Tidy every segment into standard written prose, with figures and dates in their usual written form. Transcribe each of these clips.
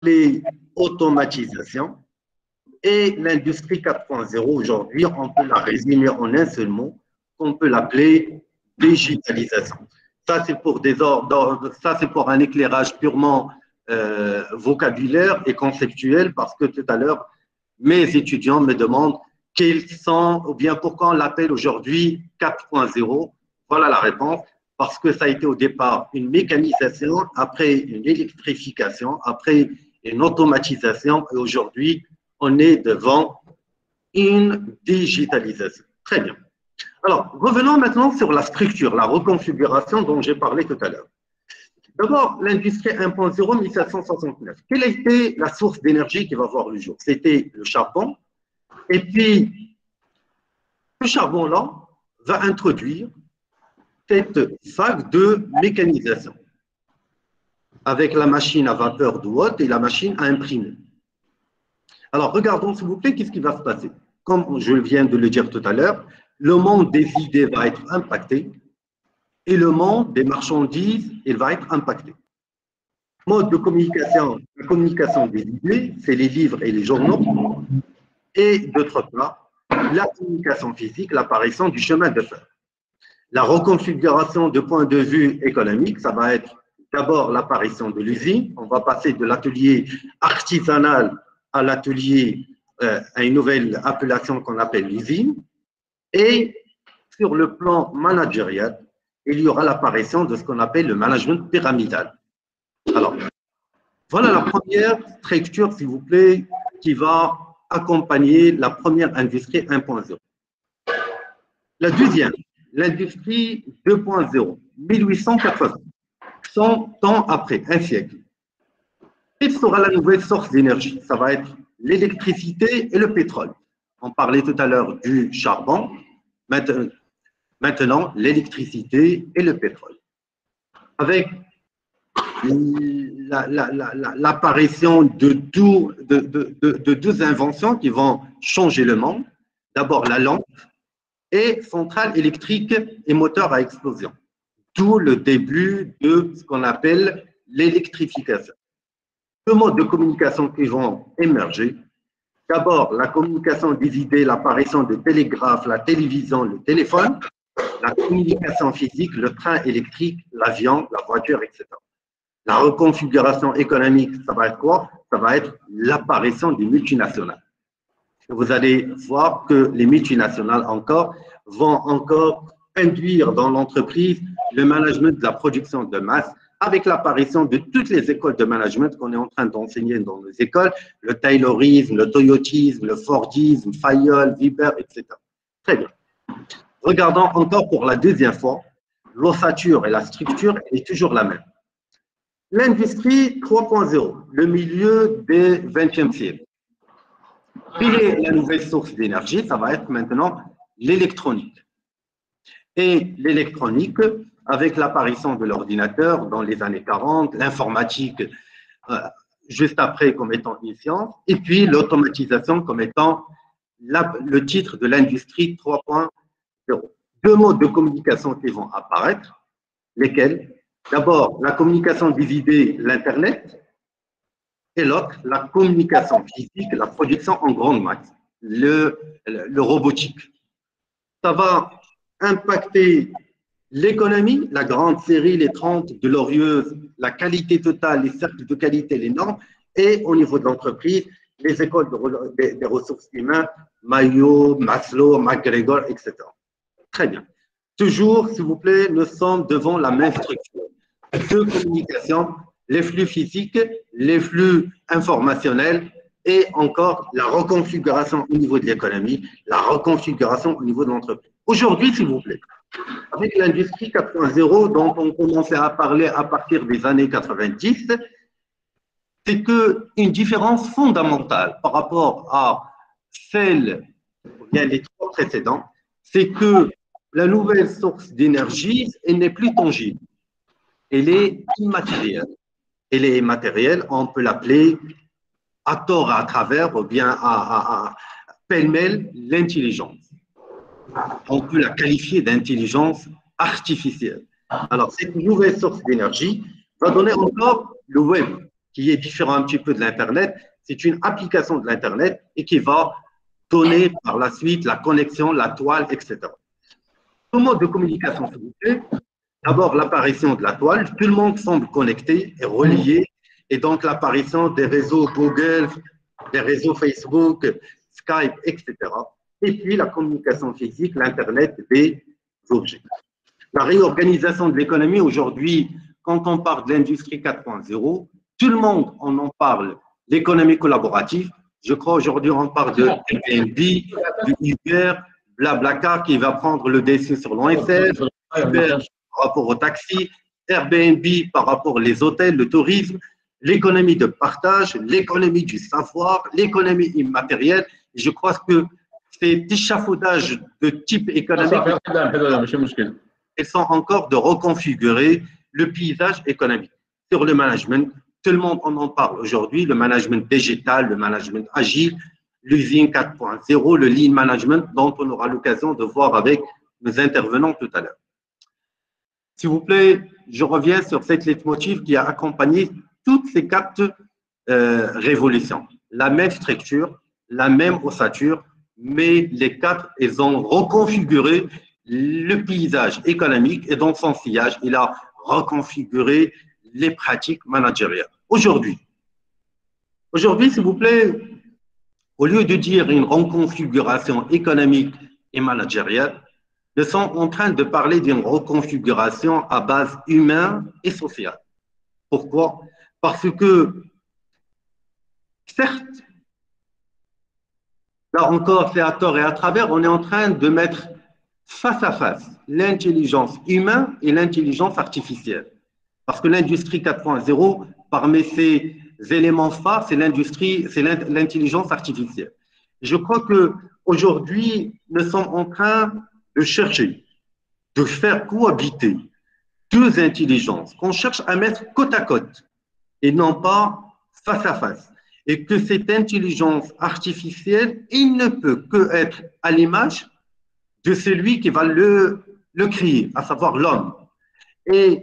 appelée automatisation. Et l'industrie 4.0, aujourd'hui, on peut la résumer en un seul mot, qu'on peut l'appeler digitalisation. Ça, c'est pour ça, c'est pour un éclairage purement vocabulaire et conceptuel, parce que tout à l'heure, mes étudiants me demandent quels sont, ou bien pourquoi on l'appelle aujourd'hui 4.0. Voilà la réponse. Parce que ça a été au départ une mécanisation, après une électrification, après une automatisation, et aujourd'hui, on est devant une digitalisation. Très bien. Alors, revenons maintenant sur la structure, la reconfiguration dont j'ai parlé tout à l'heure. D'abord, l'industrie 1.0 1769. Quelle a été la source d'énergie qui va voir le jour? C'était le charbon. Et puis, ce charbon-là va introduire cette vague de mécanisation avec la machine à vapeur d'eau haute et la machine à imprimer. Alors, regardons s'il vous plaît, qu'est-ce qui va se passer? Comme je viens de le dire tout à l'heure, le monde des idées va être impacté et le monde des marchandises, il va être impacté. Mode de communication, la communication des idées, c'est les livres et les journaux. Et d'autre part, la communication physique, l'apparition du chemin de fer. La reconfiguration de point de vue économique, ça va être d'abord l'apparition de l'usine. On va passer de l'atelier artisanal à l'atelier, à une nouvelle appellation qu'on appelle l'usine. Et sur le plan managérial, il y aura l'apparition de ce qu'on appelle le management pyramidal. Alors, voilà la première structure, s'il vous plaît, qui va accompagner la première industrie 1.0. La deuxième, l'industrie 2.0, 1880, 100 ans après, un siècle. Quelle sera la nouvelle source d'énergie? Ça va être l'électricité et le pétrole. On parlait tout à l'heure du charbon, maintenant l'électricité et le pétrole. Avec l'apparition de 12 inventions qui vont changer le monde. D'abord la lampe et centrale électrique et moteur à explosion. D'où le début de ce qu'on appelle l'électrification. Deux modes de communication qui vont émerger. D'abord, la communication des idées, l'apparition de télégraphes, la télévision, le téléphone, la communication physique, le train électrique, l'avion, la voiture, etc. La reconfiguration économique, ça va être quoi? Ça va être l'apparition des multinationales. Vous allez voir que les multinationales vont encore induire dans l'entreprise le management de la production de masse avec l'apparition de toutes les écoles de management qu'on est en train d'enseigner dans nos écoles, le taylorisme, le toyotisme, le fordisme, Fayol, Weber, etc. Très bien. Regardons encore pour la deuxième fois, l'ossature et la structure est toujours la même. L'industrie 3.0, le milieu du XXe siècle. Quelle est la nouvelle source d'énergie? Ça va être maintenant l'électronique. Et l'électronique, avec l'apparition de l'ordinateur dans les années 40, l'informatique juste après comme étant une science, et puis l'automatisation comme étant le titre de l'industrie 3.0. Deux modes de communication qui vont apparaître, lesquels? D'abord, la communication des idées, l'Internet, et l'autre, la communication physique, la production en grande masse, le robotique. Ça va impacter l'économie, la grande série, les 30 glorieuses, la qualité totale, les cercles de qualité, les normes, et au niveau de l'entreprise, les écoles des ressources humaines, Mayo, Maslow, McGregor, etc. Très bien. Toujours, s'il vous plaît, nous sommes devant la même structure de communication, les flux physiques, les flux informationnels et encore la reconfiguration au niveau de l'économie, la reconfiguration au niveau de l'entreprise. Aujourd'hui, s'il vous plaît, avec l'industrie 4.0 dont on commençait à parler à partir des années 90, c'est qu'une différence fondamentale par rapport à celle, bien les trois précédents, c'est que la nouvelle source d'énergie, elle n'est plus tangible. Elle est immatérielle. Elle est immatérielle, on peut l'appeler à tort, à travers, ou bien à pêle-mêle, l'intelligence. On peut la qualifier d'intelligence artificielle. Alors, cette nouvelle source d'énergie va donner encore le web, qui est différent un petit peu de l'Internet. C'est une application de l'Internet et qui va donner par la suite la connexion, la toile, etc. Le mode de communication, s'il vous plaît. D'abord, l'apparition de la toile. Tout le monde semble connecté et relié. Et donc, l'apparition des réseaux Google, des réseaux Facebook, Skype, etc. Et puis, la communication physique, l'Internet des objets. La réorganisation de l'économie aujourd'hui, quand on parle de l'industrie 4.0, tout le monde en parle, l'économie collaborative. Je crois aujourd'hui on parle de Airbnb, de Uber, Blablacar qui va prendre le dessus sur l'ONSS, Uber par rapport au taxi, Airbnb par rapport aux hôtels, le tourisme, l'économie de partage, l'économie du savoir, l'économie immatérielle. Je crois que cet échafaudage de type économique, ils sont encore de reconfigurer le paysage économique. Sur le management, tout le monde en parle aujourd'hui, le management digital, le management agile, l'usine 4.0, le lean management, dont on aura l'occasion de voir avec nos intervenants tout à l'heure. S'il vous plaît, je reviens sur cette leitmotiv qui a accompagné toutes ces quatre révolutions. La même structure, la même ossature, mais les quatre, ils ont reconfiguré le paysage économique et dans son sillage, il a reconfiguré les pratiques managériales. Aujourd'hui, s'il vous plaît, au lieu de dire une reconfiguration économique et managériale, nous sommes en train de parler d'une reconfiguration à base humaine et sociale. Pourquoi? Parce que, certes, là encore, c'est à tort et à travers, on est en train de mettre face à face l'intelligence humaine et l'intelligence artificielle. Parce que l'industrie 4.0, parmi ses éléments phares, c'est l'intelligence artificielle. Je crois qu'aujourd'hui, nous sommes en train de chercher, de faire cohabiter deux intelligences qu'on cherche à mettre côte à côte et non pas face à face. Et que cette intelligence artificielle, il ne peut qu'être à l'image de celui qui va le créer, à savoir l'homme. Et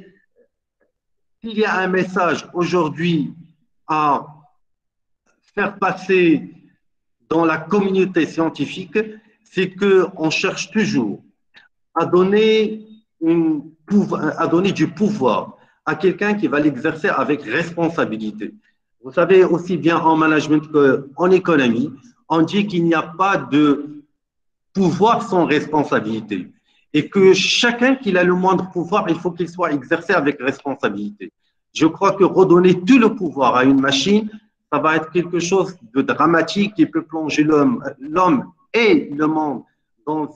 s'il y a un message aujourd'hui à faire passer dans la communauté scientifique, c'est qu'on cherche toujours à donner du pouvoir à quelqu'un qui va l'exercer avec responsabilité. Vous savez, aussi bien en management qu'en économie, on dit qu'il n'y a pas de pouvoir sans responsabilité. Et que chacun qui a le moindre pouvoir, il faut qu'il soit exercé avec responsabilité. Je crois que redonner tout le pouvoir à une machine, ça va être quelque chose de dramatique qui peut plonger l'homme et le monde dans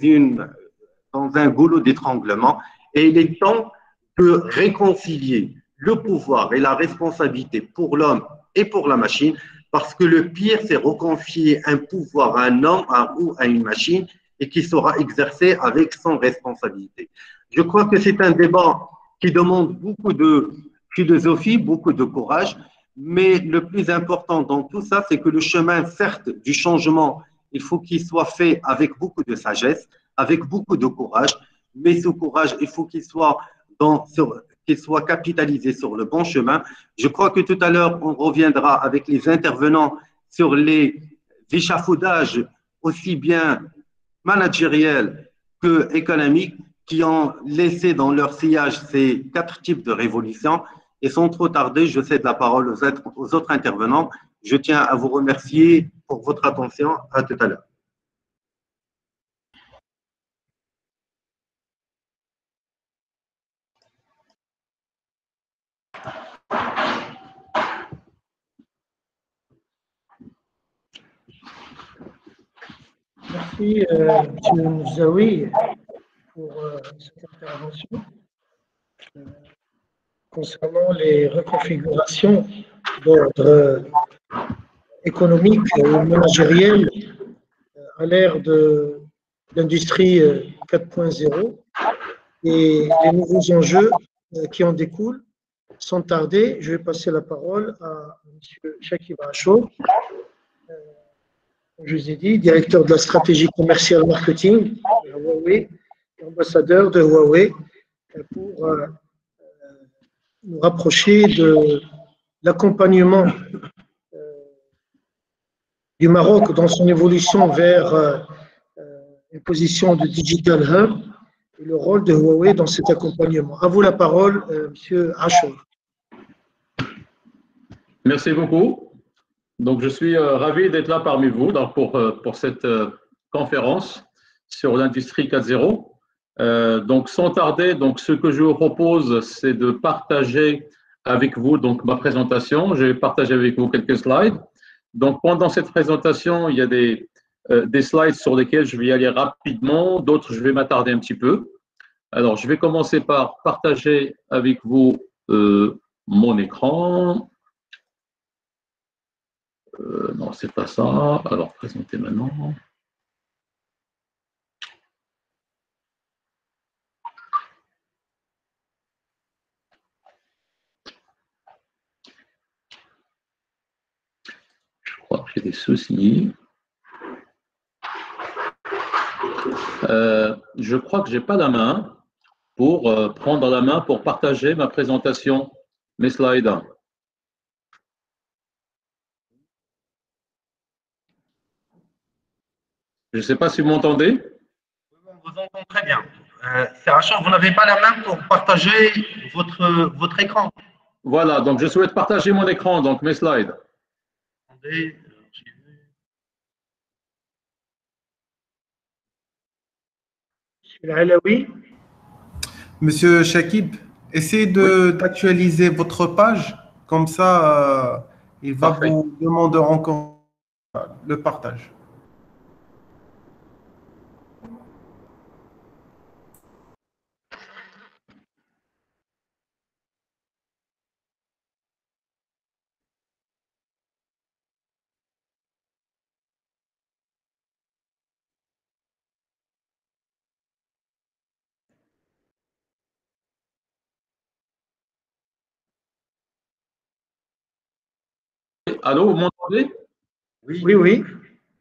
un goulot d'étranglement. Et il est temps de réconcilier le pouvoir et la responsabilité pour l'homme et pour la machine, parce que le pire, c'est reconfier un pouvoir à un homme ou à une machine et qui sera exercé avec son responsabilité. Je crois que c'est un débat qui demande beaucoup de philosophie, beaucoup de courage, mais le plus important dans tout ça, c'est que le chemin, certes, du changement, il faut qu'il soit fait avec beaucoup de sagesse, avec beaucoup de courage, mais ce courage, il faut qu'il soit capitalisé sur le bon chemin. Je crois que tout à l'heure, on reviendra avec les intervenants sur les échafaudages aussi bien managériels que économiques qui ont laissé dans leur sillage ces quatre types de révolutions. Et sans trop tarder, je cède la parole aux autres intervenants. Je tiens à vous remercier pour votre attention. À tout à l'heure. Merci, M. Mouzaoui, pour cette intervention. Concernant les reconfigurations d'ordre économique ou managériel à l'ère de l'industrie 4.0 et les nouveaux enjeux qui en découlent, sans tarder, je vais passer la parole à M. Shakib Achour, comme je vous ai dit, directeur de la stratégie commerciale marketing de Huawei, ambassadeur de Huawei, pour nous rapprocher de l'accompagnement du Maroc dans son évolution vers une position de Digital Hub et le rôle de Huawei dans cet accompagnement. À vous la parole, Monsieur Achour. Merci beaucoup. Donc, je suis ravi d'être là parmi vous donc pour cette conférence sur l'industrie 4.0. Donc, sans tarder, donc, ce que je vous propose, c'est de partager avec vous donc, ma présentation. Je vais partager avec vous quelques slides. Donc, pendant cette présentation, il y a des slides sur lesquels je vais y aller rapidement, d'autres, je vais m'attarder un petit peu. Alors, je vais commencer par partager avec vous mon écran. Non, c'est pas ça. Alors, présenter maintenant. Je crois que j'ai des soucis. Je crois que je n'ai pas la main pour prendre la main pour partager ma présentation, mes slides. Je ne sais pas si vous m'entendez. On vous entend très bien. Serachon, vous n'avez pas la main pour partager votre écran. Voilà, donc je souhaite partager mon écran, donc mes slides. Attendez. Monsieur Chakib, essayez d'actualiser votre page, comme ça, il va Parfait. vous demander encore le partage. Allô, vous m'entendez? Oui.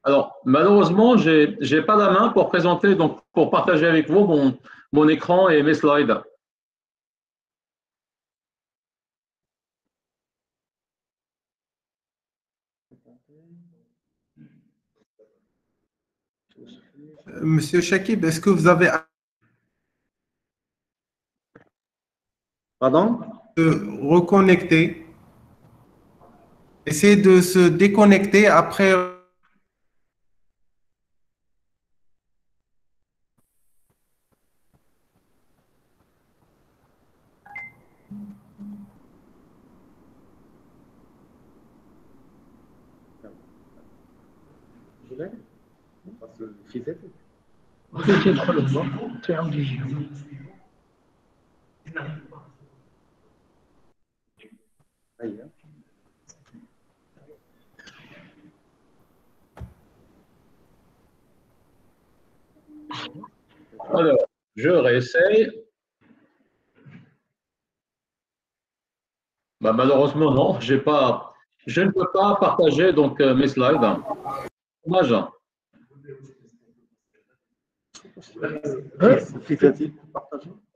Alors, malheureusement, je n'ai pas la main pour présenter, donc pour partager avec vous mon écran et mes slides. Monsieur Chakib, est-ce que vous avez Pardon? reconnecté? Essayez de se déconnecter après. Alors, je réessaye. Bah, malheureusement, non, je ne peux pas partager donc, mes slides. Dommage.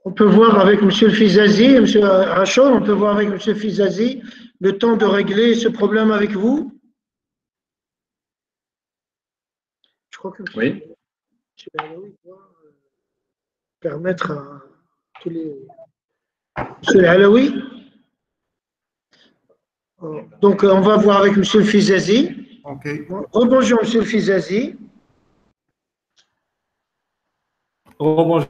On peut voir avec M. Fizazi, M. Achour, on peut voir avec M. Fizazi le temps de régler ce problème avec vous. Je crois que Oui. M. Alaoui doit permettre à tous les. M. Alaoui. Donc, on va voir avec M. Fizazi. OK. Rebonjour, M. Fizazi. Bonjour.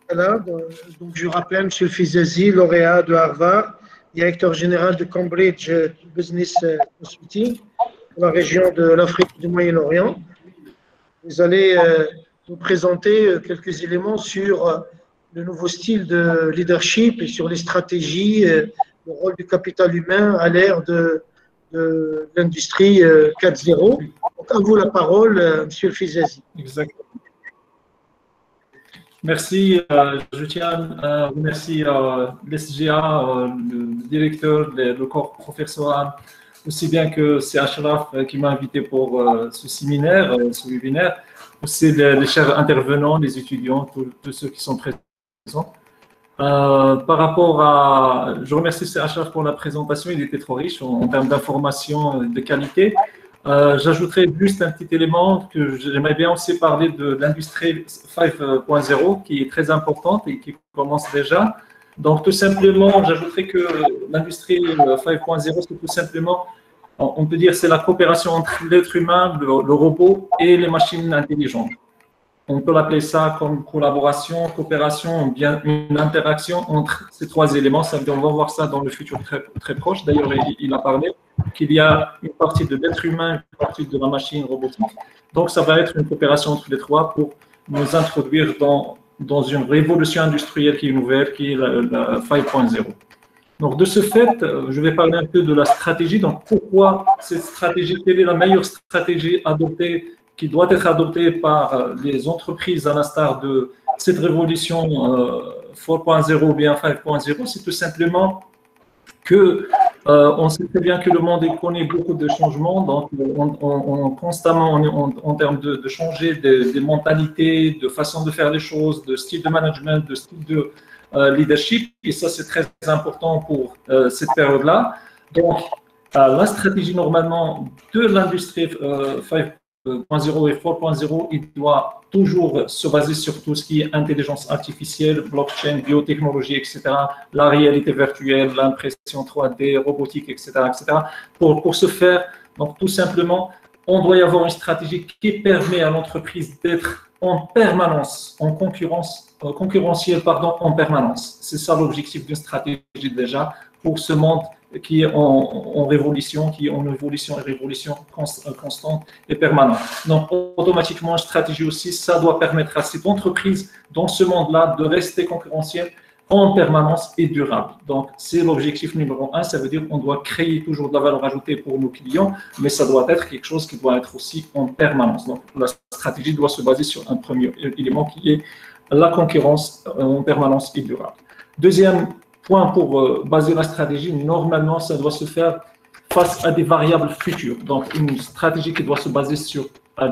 Voilà, donc je rappelle M. Fizazi, lauréat de Harvard, directeur général de Cambridge Business Consulting pour la région de l'Afrique et du Moyen-Orient. Vous allez nous présenter quelques éléments sur le nouveau style de leadership et sur les stratégies, le rôle du capital humain à l'ère de l'industrie 4.0. Donc, à vous la parole, M. Fizazi. Exactement. Merci. Je tiens à remercier l'SGA, le directeur, le corps professoral, aussi bien que c'est Ashraf qui m'a invité pour ce séminaire, ce webinaire, aussi les chers intervenants, les étudiants, tous ceux qui sont présents. Par rapport à… Je remercie Achraf pour la présentation, il était trop riche en termes d'informations de qualité. J'ajouterai juste un petit élément que j'aimerais bien aussi parler de l'industrie 5.0 qui est très importante et qui commence déjà. Donc, tout simplement, j'ajouterai que l'industrie 5.0, c'est tout simplement, on peut dire, c'est la coopération entre l'être humain, le robot et les machines intelligentes. On peut l'appeler ça comme collaboration, coopération, bien une interaction entre ces trois éléments. Ça veut dire, on va voir ça dans le futur très, très proche. D'ailleurs, il a parlé qu'il y a une partie de l'être humain, une partie de la machine robotique. Donc, ça va être une coopération entre les trois pour nous introduire dans une révolution industrielle qui est nouvelle, qui est la 5.0. Donc, de ce fait, je vais parler un peu de la stratégie. Donc, pourquoi cette stratégie, quelle est la meilleure stratégie adoptée, qui doit être adoptée par les entreprises à l'instar de cette révolution 4.0 ou bien 5.0, c'est tout simplement que on sait très bien que le monde connaît beaucoup de changements, donc on constamment, en termes de changer des mentalités, de façon de faire les choses, de style de management, de style de leadership, et ça c'est très important pour cette période-là. Donc, la stratégie normalement de l'industrie 5.0 et 4.0, il doit toujours se baser sur tout ce qui est intelligence artificielle, blockchain, biotechnologie, etc., la réalité virtuelle, l'impression 3D, robotique, etc., etc. Pour ce faire, donc tout simplement, on doit y avoir une stratégie qui permet à l'entreprise d'être en permanence, en concurrentielle, en permanence. C'est ça l'objectif d'une stratégie déjà pour ce monde qui est en révolution, qui est en évolution et révolution constante et permanente. Donc, automatiquement, une stratégie aussi, ça doit permettre à cette entreprise, dans ce monde-là, de rester concurrentielle en permanence et durable. Donc, c'est l'objectif numéro 1. Ça veut dire qu'on doit créer toujours de la valeur ajoutée pour nos clients, mais ça doit être quelque chose qui doit être aussi en permanence. Donc, la stratégie doit se baser sur un premier élément qui est la concurrence en permanence et durable. Deuxième point pour baser la stratégie, normalement, ça doit se faire face à des variables futures. Donc, une stratégie qui doit se baser sur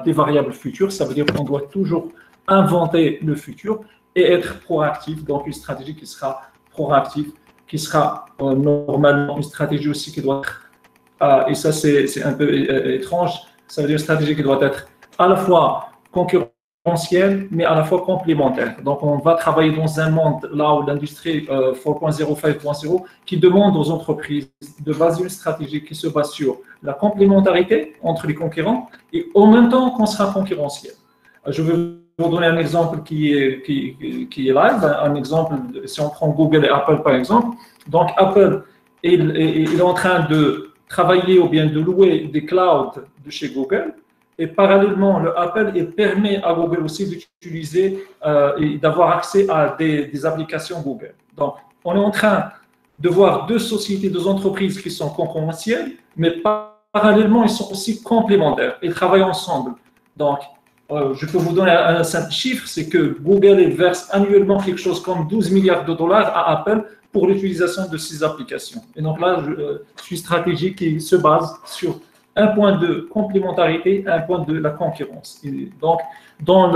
des variables futures, ça veut dire qu'on doit toujours inventer le futur et être proactif. Donc, une stratégie qui sera proactive, qui sera normalement une stratégie aussi qui doit être, et ça c'est un peu étrange, ça veut dire une stratégie qui doit être à la fois concurrentielle, mais à la fois complémentaire. Donc, on va travailler dans un monde là où l'industrie 4.0, 5.0, qui demande aux entreprises de baser une stratégie qui se base sur la complémentarité entre les concurrents et en même temps qu'on sera concurrentiel. Je vais vous donner un exemple qui est live, un exemple, si on prend Google et Apple par exemple. Donc, Apple est en train de travailler ou bien de louer des clouds de chez Google. Et parallèlement, le Apple permet à Google aussi d'utiliser et d'avoir accès à des applications Google. Donc, on est en train de voir deux sociétés, deux entreprises qui sont concurrentielles, mais parallèlement, ils sont aussi complémentaires. Ils travaillent ensemble. Donc, je peux vous donner un simple chiffre, c'est que Google verse annuellement quelque chose comme 12 milliards de dollars à Apple pour l'utilisation de ces applications. Et donc là, c'est une stratégie qui se base sur un point de complémentarité, un point de la concurrence. Et donc, dans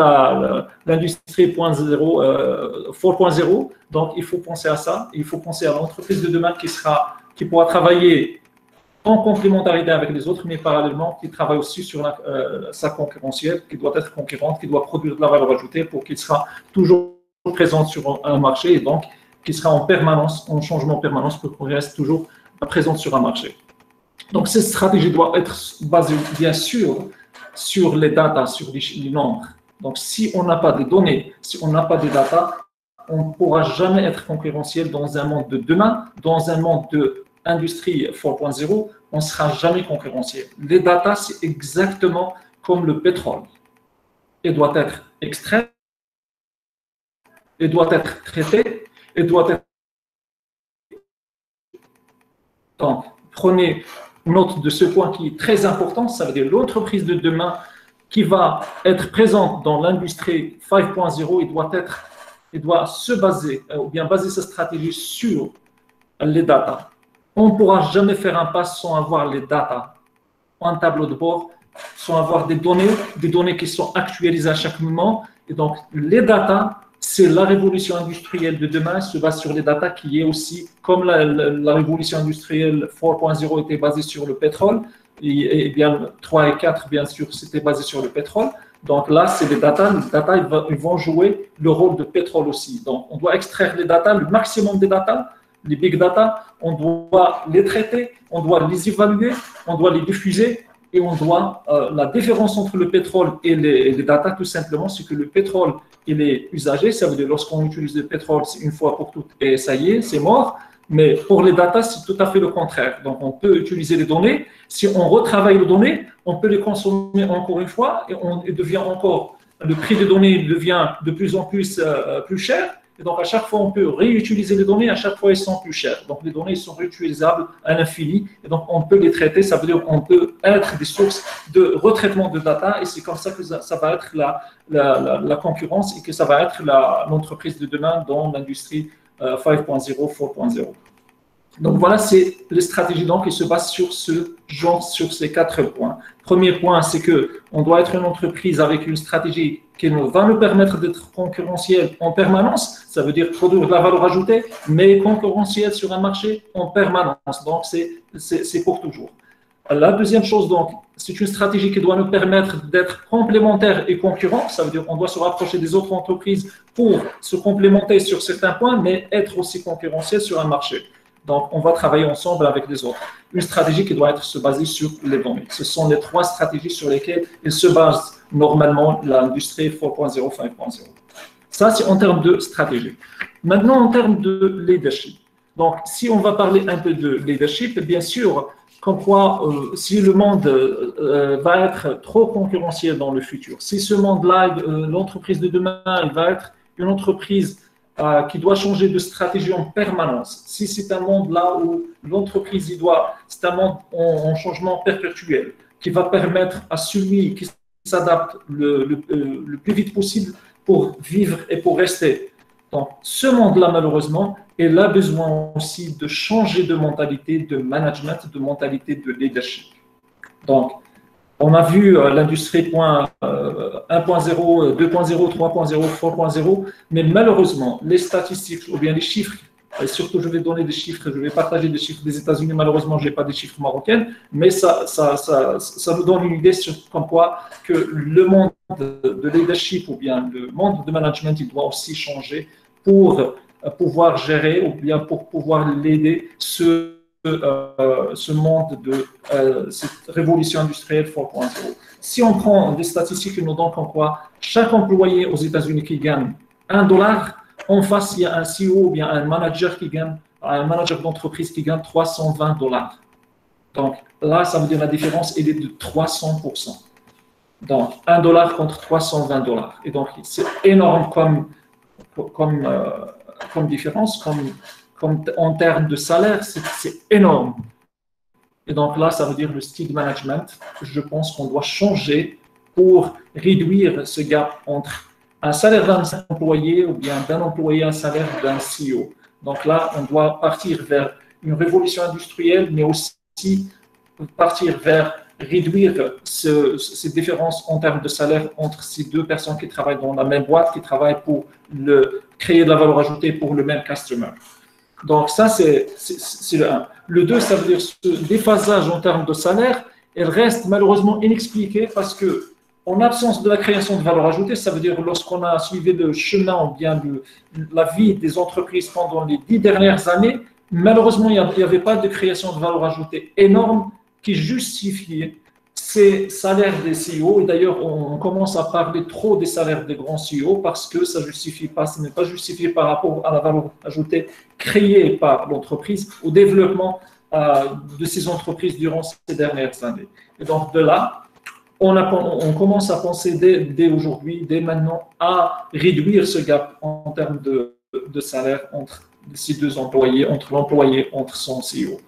l'industrie 4.0, donc il faut penser à ça. Il faut penser à l'entreprise de demain qui pourra travailler en complémentarité avec les autres, mais parallèlement, qui travaille aussi sur sa concurrentielle, qui doit être concurrente, qui doit produire de la valeur ajoutée pour qu'il sera toujours présent sur un marché et donc qui sera en permanence, en changement permanence pour qu'on reste toujours présent sur un marché. Donc, cette stratégie doit être basée, bien sûr, sur les datas, sur les nombres. Donc, si on n'a pas de données, si on n'a pas de data, on ne pourra jamais être concurrentiel dans un monde de demain, dans un monde de industrie 4.0, on ne sera jamais concurrentiel. Les datas, c'est exactement comme le pétrole. Il doit être extrait, il doit être traité, il doit être… Donc, prenez note de ce point qui est très important, ça veut dire l'entreprise de demain qui va être présente dans l'industrie 5.0, il doit se baser, ou bien baser sa stratégie sur les datas. On ne pourra jamais faire un pas sans avoir les datas, un tableau de bord, sans avoir des données qui sont actualisées à chaque moment. Et donc, les datas, c'est la révolution industrielle de demain se base sur les data qui est aussi, comme la révolution industrielle 4.0 était basée sur le pétrole, et bien 3 et 4, bien sûr, c'était basé sur le pétrole. Donc là, c'est les data. Les data, ils vont jouer le rôle de pétrole aussi. Donc, on doit extraire les data, le maximum des data, les big data, on doit les traiter, on doit les évaluer, on doit les diffuser et on doit… la différence entre le pétrole et les data, tout simplement, c'est que le pétrole, il est usagé. Ça veut dire lorsqu'on utilise le pétrole, c'est une fois pour toutes et ça y est, c'est mort. Mais pour les data, c'est tout à fait le contraire. Donc, on peut utiliser les données. Si on retravaille les données, on peut les consommer encore une fois et le prix des données devient de plus en plus cher. Et donc, à chaque fois, on peut réutiliser les données. À chaque fois, elles sont plus chères. Donc, les données sont réutilisables à l'infini. Et donc, on peut les traiter. Ça veut dire qu'on peut être des sources de retraitement de data. Et c'est comme ça que ça va être la concurrence et que ça va être l'entreprise de demain dans l'industrie 5.0, 4.0. Donc voilà, c'est les stratégies qui se basent sur sur ces 4 points. Premier point, c'est qu'on doit être une entreprise avec une stratégie qui va nous permettre d'être concurrentiel en permanence. Ça veut dire produire de la valeur ajoutée, mais concurrentiel sur un marché en permanence. Donc c'est pour toujours. La deuxième chose, donc, c'est une stratégie qui doit nous permettre d'être complémentaires et concurrents. Ça veut dire qu'on doit se rapprocher des autres entreprises pour se complémenter sur certains points, mais être aussi concurrentiel sur un marché. Donc, on va travailler ensemble avec les autres. Une stratégie qui doit se baser sur les données. Ce sont les 3 stratégies sur lesquelles il se base normalement l'industrie 4.0, 5.0. Ça, c'est en termes de stratégie. Maintenant, en termes de leadership. Donc, si on va parler un peu de leadership, bien sûr, comme quoi, si le monde va être trop concurrentiel dans le futur, si ce monde-là, l'entreprise de demain, elle va être une entreprise qui doit changer de stratégie en permanence, si c'est un monde là où l'entreprise, c'est un monde en changement perpétuel, qui va permettre à celui qui s'adapte le plus vite possible pour vivre et pour rester. Donc, ce monde-là, malheureusement, il a besoin aussi de changer de mentalité de management, de mentalité de leadership. Donc, on a vu l'industrie 1.0, 2.0, 3.0, 4.0, mais malheureusement, les statistiques ou bien les chiffres, et surtout je vais donner des chiffres, je vais partager des chiffres des États-Unis, malheureusement, je n'ai pas des chiffres marocains, mais ça nous donne une idée sur comme quoi que le monde de leadership ou bien le monde de management, il doit aussi changer pour pouvoir gérer ou bien pour pouvoir l'aider ce monde de cette révolution industrielle 4.0. Si on prend des statistiques qui nous donnent comme quoi chaque employé aux États-Unis qui gagne $1, en face, il y a un CEO ou bien un manager d'entreprise qui gagne $320. Donc là, ça veut dire la différence, elle est de 300%. Donc, $1 contre $320. Et donc, c'est énorme comme différence, comme en termes de salaire, c'est énorme. Et donc là, ça veut dire le style management. Je pense qu'on doit changer pour réduire ce gap entre un salaire d'un employé ou bien d'un employé, un salaire d'un CEO. Donc là, on doit partir vers une révolution industrielle, mais aussi partir vers réduire ces différences en termes de salaire entre ces 2 personnes qui travaillent dans la même boîte, qui travaillent pour créer de la valeur ajoutée pour le même customer. Donc ça, c'est le 1. Le 2, ça veut dire ce déphasage en termes de salaire, elle reste malheureusement inexpliquée parce que en absence de la création de valeur ajoutée, ça veut dire lorsqu'on a suivi le chemin ou bien la vie des entreprises pendant les 10 dernières années, malheureusement, il n'y avait pas de création de valeur ajoutée énorme qui justifiait ces salaires des CEO. Et d'ailleurs, on commence à parler trop des salaires des grands CEO parce que ça n'est pas justifié par rapport à la valeur ajoutée créée par l'entreprise au développement de ces entreprises durant ces dernières années. Et donc, de là, on commence à penser dès aujourd'hui, dès maintenant, à réduire ce gap en termes de salaire entre ces 2 employés, entre l'employé, entre son CEO.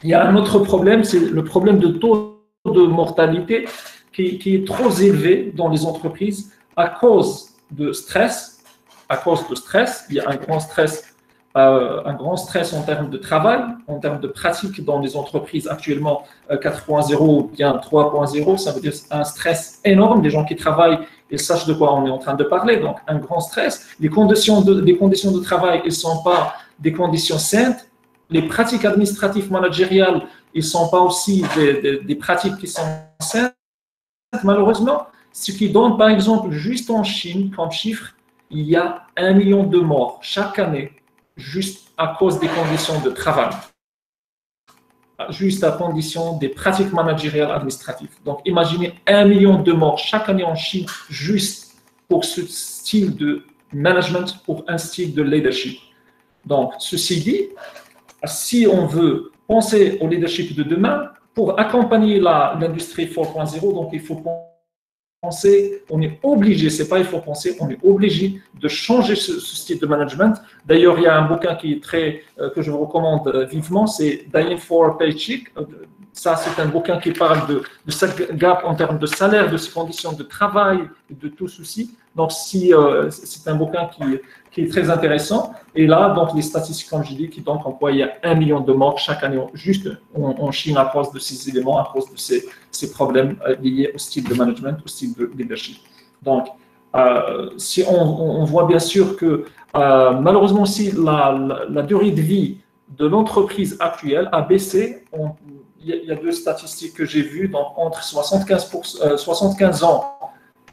Il y a un autre problème, c'est le problème de taux de mortalité qui est trop élevé dans les entreprises à cause de stress. À cause de stress, il y a un grand stress un grand stress en termes de travail, en termes de pratique dans les entreprises actuellement 4.0 ou bien 3.0. Ça veut dire un stress énorme. Les gens qui travaillent, ils sachent de quoi on est en train de parler. Donc, un grand stress. Les conditions de travail, elles ne sont pas des conditions saines. Les pratiques administratives managériales, ils ne sont pas aussi des pratiques qui sont saines. Malheureusement, ce qui donne, par exemple, juste en Chine, comme chiffre, il y a 1 million de morts chaque année, juste à cause des conditions de travail, juste à condition des pratiques managériales administratives. Donc, imaginez 1 million de morts chaque année en Chine, juste pour ce style de management, pour un style de leadership. Donc, ceci dit, si on veut penser au leadership de demain, pour accompagner l'industrie 4.0, donc il faut penser, on est obligé, c'est pas il faut penser, on est obligé de changer ce style de management. D'ailleurs, il y a un bouquin qui est que je vous recommande vivement, c'est Dying for a Paycheck. Ça, c'est un bouquin qui parle de ce gap en termes de salaire, de ses conditions de travail, de tout ceci. Donc, c'est un bouquin qui est très intéressant. Et là, donc, les statistiques, comme je dis, qui donc emploient, il y a 1 million de morts chaque année juste en Chine à cause de ces éléments, à cause de ces problèmes liés au style de management, au style de leadership. Donc, si on voit bien sûr que malheureusement aussi la durée de vie de l'entreprise actuelle a baissé. Il y a 2 statistiques que j'ai vues, donc entre 75 ans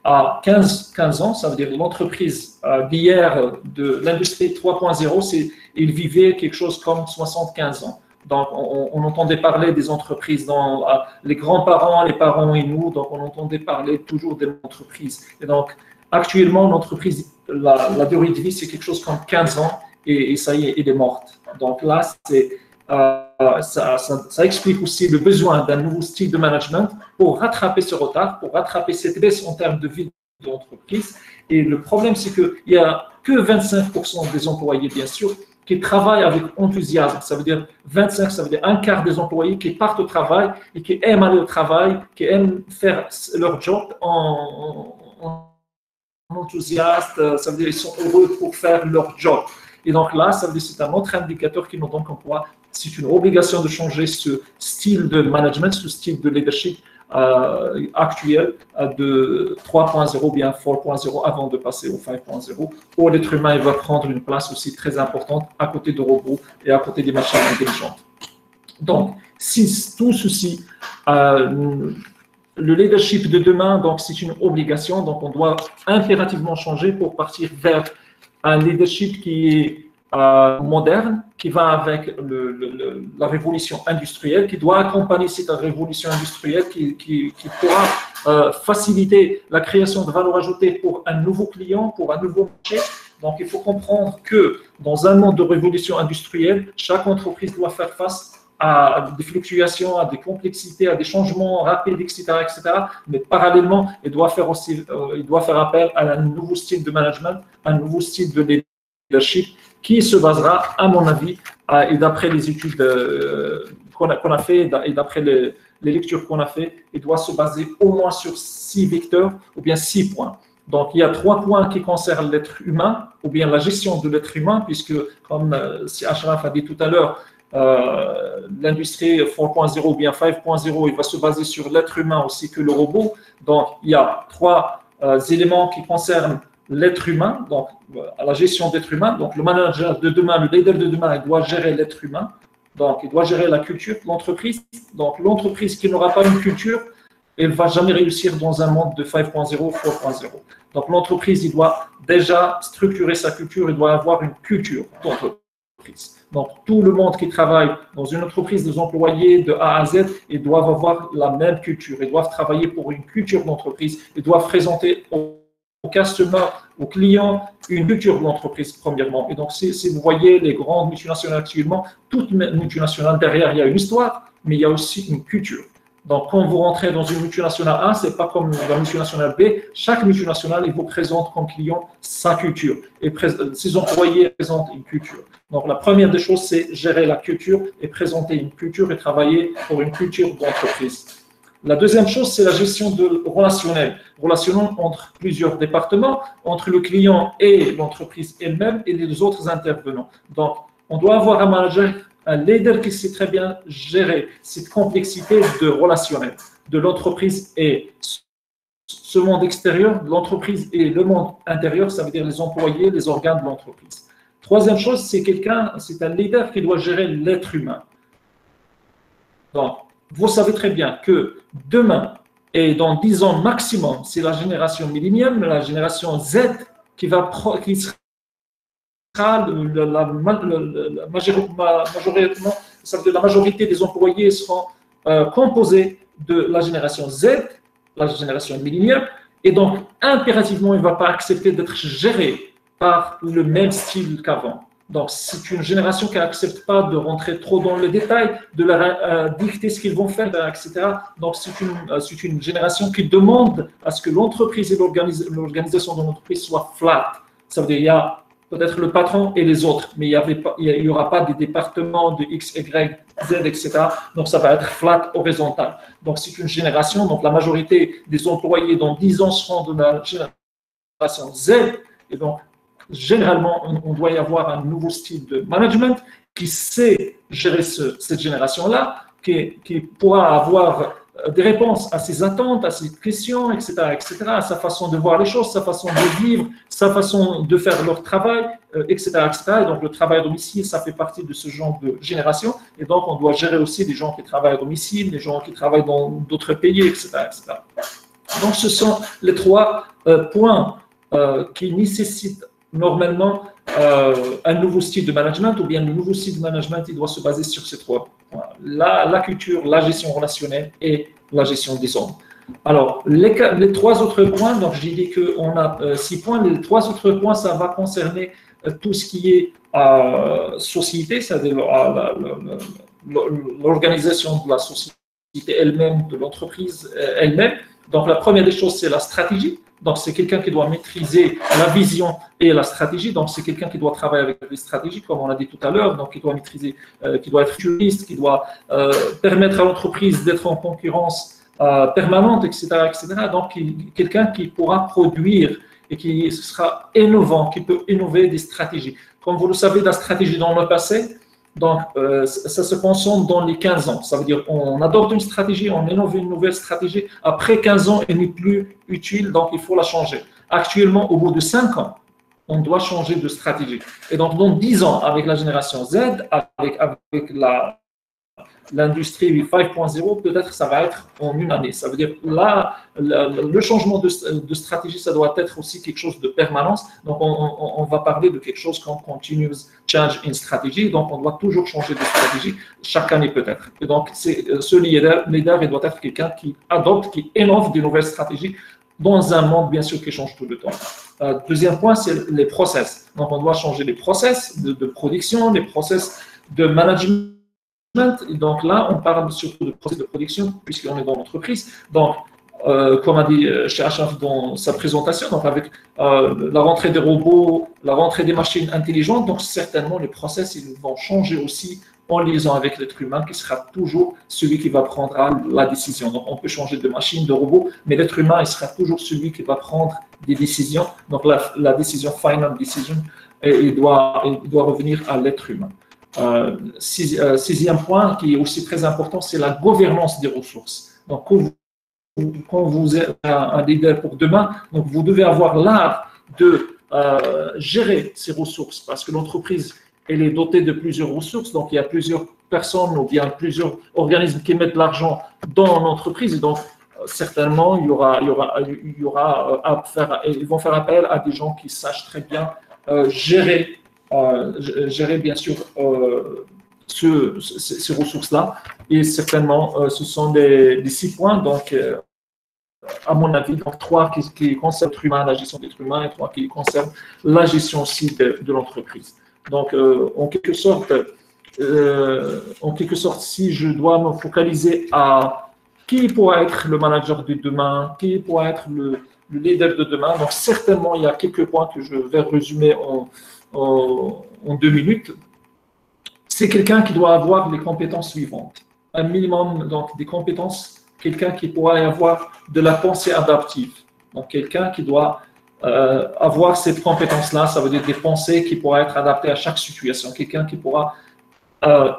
à 15 ans, ça veut dire l'entreprise d'hier de l'industrie 3.0, ils vivaient quelque chose comme 75 ans. Donc, on entendait parler des entreprises dans les grands-parents, les parents et nous, donc on entendait parler toujours des entreprises. Et donc, actuellement, l'entreprise, la durée de vie, c'est quelque chose comme 15 ans et ça y est, elle est morte. Donc là, ça explique aussi le besoin d'un nouveau style de management pour rattraper ce retard, pour rattraper cette baisse en termes de vie de l'entreprise. Et le problème, c'est qu'il n'y a que 25% des employés, bien sûr, qui travaillent avec enthousiasme. Ça veut dire 25, ça veut dire un quart des employés qui partent au travail et qui aiment aller au travail, qui aiment faire leur job en enthousiaste. Ça veut dire qu'ils sont heureux pour faire leur job. Et donc là, ça veut dire que c'est un autre indicateur qui nous donne qu'on pourra, c'est une obligation de changer ce style de management, ce style de leadership actuel de 3.0 ou bien 4.0 avant de passer au 5.0, où l'être humain il va prendre une place aussi très importante à côté de robots et à côté des machines intelligentes. Donc, si tout ceci, le leadership de demain, donc c'est une obligation, donc on doit impérativement changer pour partir vers un leadership qui est moderne, qui va avec la révolution industrielle, qui doit accompagner cette révolution industrielle, qui pourra faciliter la création de valeur ajoutée pour un nouveau client, pour un nouveau marché. Donc, il faut comprendre que dans un monde de révolution industrielle, chaque entreprise doit faire face à des fluctuations, à des complexités, à des changements rapides, etc., etc. Mais parallèlement, il doit faire appel à un nouveau style de management, un nouveau style de leadership qui se basera, à mon avis, et d'après les études qu'on a fait et d'après les lectures qu'on a fait, il doit se baser au moins sur 6 vecteurs ou bien 6 points. Donc, il y a 3 points qui concernent l'être humain ou bien la gestion de l'être humain, puisque, comme si Ashraf a dit tout à l'heure, l'industrie 4.0 ou bien 5.0, il va se baser sur l'être humain aussi que le robot. Donc, il y a 3 éléments qui concernent l'être humain, donc la gestion d'être humain. Donc, le manager de demain, le leader de demain, il doit gérer l'être humain. Donc, il doit gérer la culture de l'entreprise. Donc, l'entreprise qui n'aura pas une culture, elle ne va jamais réussir dans un monde de 5.0, 4.0. Donc, l'entreprise, il doit déjà structurer sa culture, il doit avoir une culture d'entreprise. Donc, tout le monde qui travaille dans une entreprise, des employés de A à Z, ils doivent avoir la même culture. Ils doivent travailler pour une culture d'entreprise. Ils doivent présenter aux customers, aux clients, une culture de l'entreprise, premièrement. Et donc, si vous voyez les grandes multinationales actuellement, toutes multinationales, derrière, il y a une histoire, mais il y a aussi une culture. Donc, quand vous rentrez dans une multinationale A, ce n'est pas comme la multinationale B. Chaque multinationale, il vous présente comme client sa culture. Et ses employés présentent une culture. Donc, la première des choses, c'est gérer la culture et présenter une culture et travailler pour une culture d'entreprise. La deuxième chose, c'est la gestion relationnelle entre plusieurs départements, entre le client et l'entreprise elle-même et les autres intervenants. Donc, on doit avoir un manager, un leader qui sait très bien gérer cette complexité de relationnel de l'entreprise et ce monde extérieur, l'entreprise et le monde intérieur, ça veut dire les employés, les organes de l'entreprise. Troisième chose, c'est un leader qui doit gérer l'être humain. Donc, vous savez très bien que demain et dans 10 ans maximum, c'est la génération millénium, la génération Z qui sera la majorité des employés seront composés de la génération Z, la génération millénium, et donc impérativement, il ne va pas accepter d'être géré par le même style qu'avant. Donc, c'est une génération qui n'accepte pas de rentrer trop dans le détail, de leur dicter ce qu'ils vont faire, etc. Donc, c'est une génération qui demande à ce que l'entreprise et l'organisation de l'entreprise soient flat. Ça veut dire qu'il y a peut-être le patron et les autres, mais il n'y aura pas des départements de X, Y, Z, etc. Donc, ça va être flat, horizontal. Donc, c'est une génération, donc la majorité des employés dans 10 ans seront de la génération Z, et donc, généralement, on doit y avoir un nouveau style de management qui sait gérer cette génération-là, qui pourra avoir des réponses à ses attentes, à ses questions, etc., à sa façon de voir les choses, sa façon de vivre, sa façon de faire leur travail, etc., etc. Et donc, le travail à domicile, ça fait partie de ce genre de génération. Et donc, on doit gérer aussi des gens qui travaillent à domicile, des gens qui travaillent dans d'autres pays, etc., etc. Donc, ce sont les trois points qui nécessitent normalement un nouveau style de management, ou bien le nouveau style de management, il doit se baser sur ces trois points. La culture, la gestion relationnelle et la gestion des hommes. Alors, les trois autres points, donc j'ai dit qu'on a 6 points, les trois autres points, ça va concerner tout ce qui est société, c'est-à-dire l'organisation de la société elle-même, de l'entreprise elle-même. Donc, la première des choses, c'est la stratégie. Donc, c'est quelqu'un qui doit maîtriser la vision et la stratégie. Donc, c'est quelqu'un qui doit travailler avec les stratégies, comme on l'a dit tout à l'heure. Donc, qui doit maîtriser, qui doit être juriste, qui doit permettre à l'entreprise d'être en concurrence permanente, etc., etc. Donc, quelqu'un qui pourra produire et qui sera innovant, qui peut innover des stratégies. Comme vous le savez, la stratégie dans le passé, donc, ça se consomme dans les 15 ans. Ça veut dire on adopte une stratégie, on innove une nouvelle stratégie. Après 15 ans, elle n'est plus utile, donc il faut la changer. Actuellement, au bout de 5 ans, on doit changer de stratégie. Et donc, dans 10 ans, avec la génération Z, avec l'industrie 5.0, peut-être ça va être en une année. Ça veut dire là, le changement de stratégie, ça doit être aussi quelque chose de permanence. Donc, on va parler de quelque chose comme continuous change in strategy. Donc, on doit toujours changer de stratégie chaque année peut-être. Et donc, ce leader, il doit être quelqu'un qui adopte, qui innove de nouvelles stratégies dans un monde, bien sûr, qui change tout le temps. Deuxième point, c'est les process. Donc, on doit changer les process de production, les process de management. Et donc là, on parle surtout de processus de production puisqu'on est dans l'entreprise. Donc, comme a dit chez Achraf dans sa présentation, donc avec la rentrée des robots, la rentrée des machines intelligentes, donc certainement les process ils vont changer aussi en liaison avec l'être humain qui sera toujours celui qui va prendre la décision. Donc, on peut changer de machine, de robot, mais l'être humain il sera toujours celui qui va prendre des décisions. Donc, la décision, final decision, il doit revenir à l'être humain. Sixième point qui est aussi très important, c'est la gouvernance des ressources. Donc, quand vous êtes un leader pour demain, donc vous devez avoir l'art de gérer ces ressources parce que l'entreprise elle est dotée de plusieurs ressources. Donc, il y a plusieurs personnes ou bien plusieurs organismes qui mettent de l'argent dans l'entreprise. Et donc, certainement, ils vont faire appel à des gens qui sachent très bien gérer bien sûr ces ressources-là. Et certainement, ce sont des 6 points, donc à mon avis, donc 3 qui concernent l'être humain, la gestion d'être humain, et 3 qui concernent la gestion aussi de l'entreprise. Donc, en quelque sorte, si je dois me focaliser à qui pourra être le manager de demain, qui pourra être le leader de demain, donc certainement, il y a quelques points que je vais résumer en 2 minutes. C'est quelqu'un qui doit avoir les compétences suivantes. Un minimum donc, des compétences, quelqu'un qui pourra avoir de la pensée adaptive. Donc, quelqu'un qui doit avoir cette compétence-là, ça veut dire des pensées qui pourraient être adaptées à chaque situation. Quelqu'un qui pourra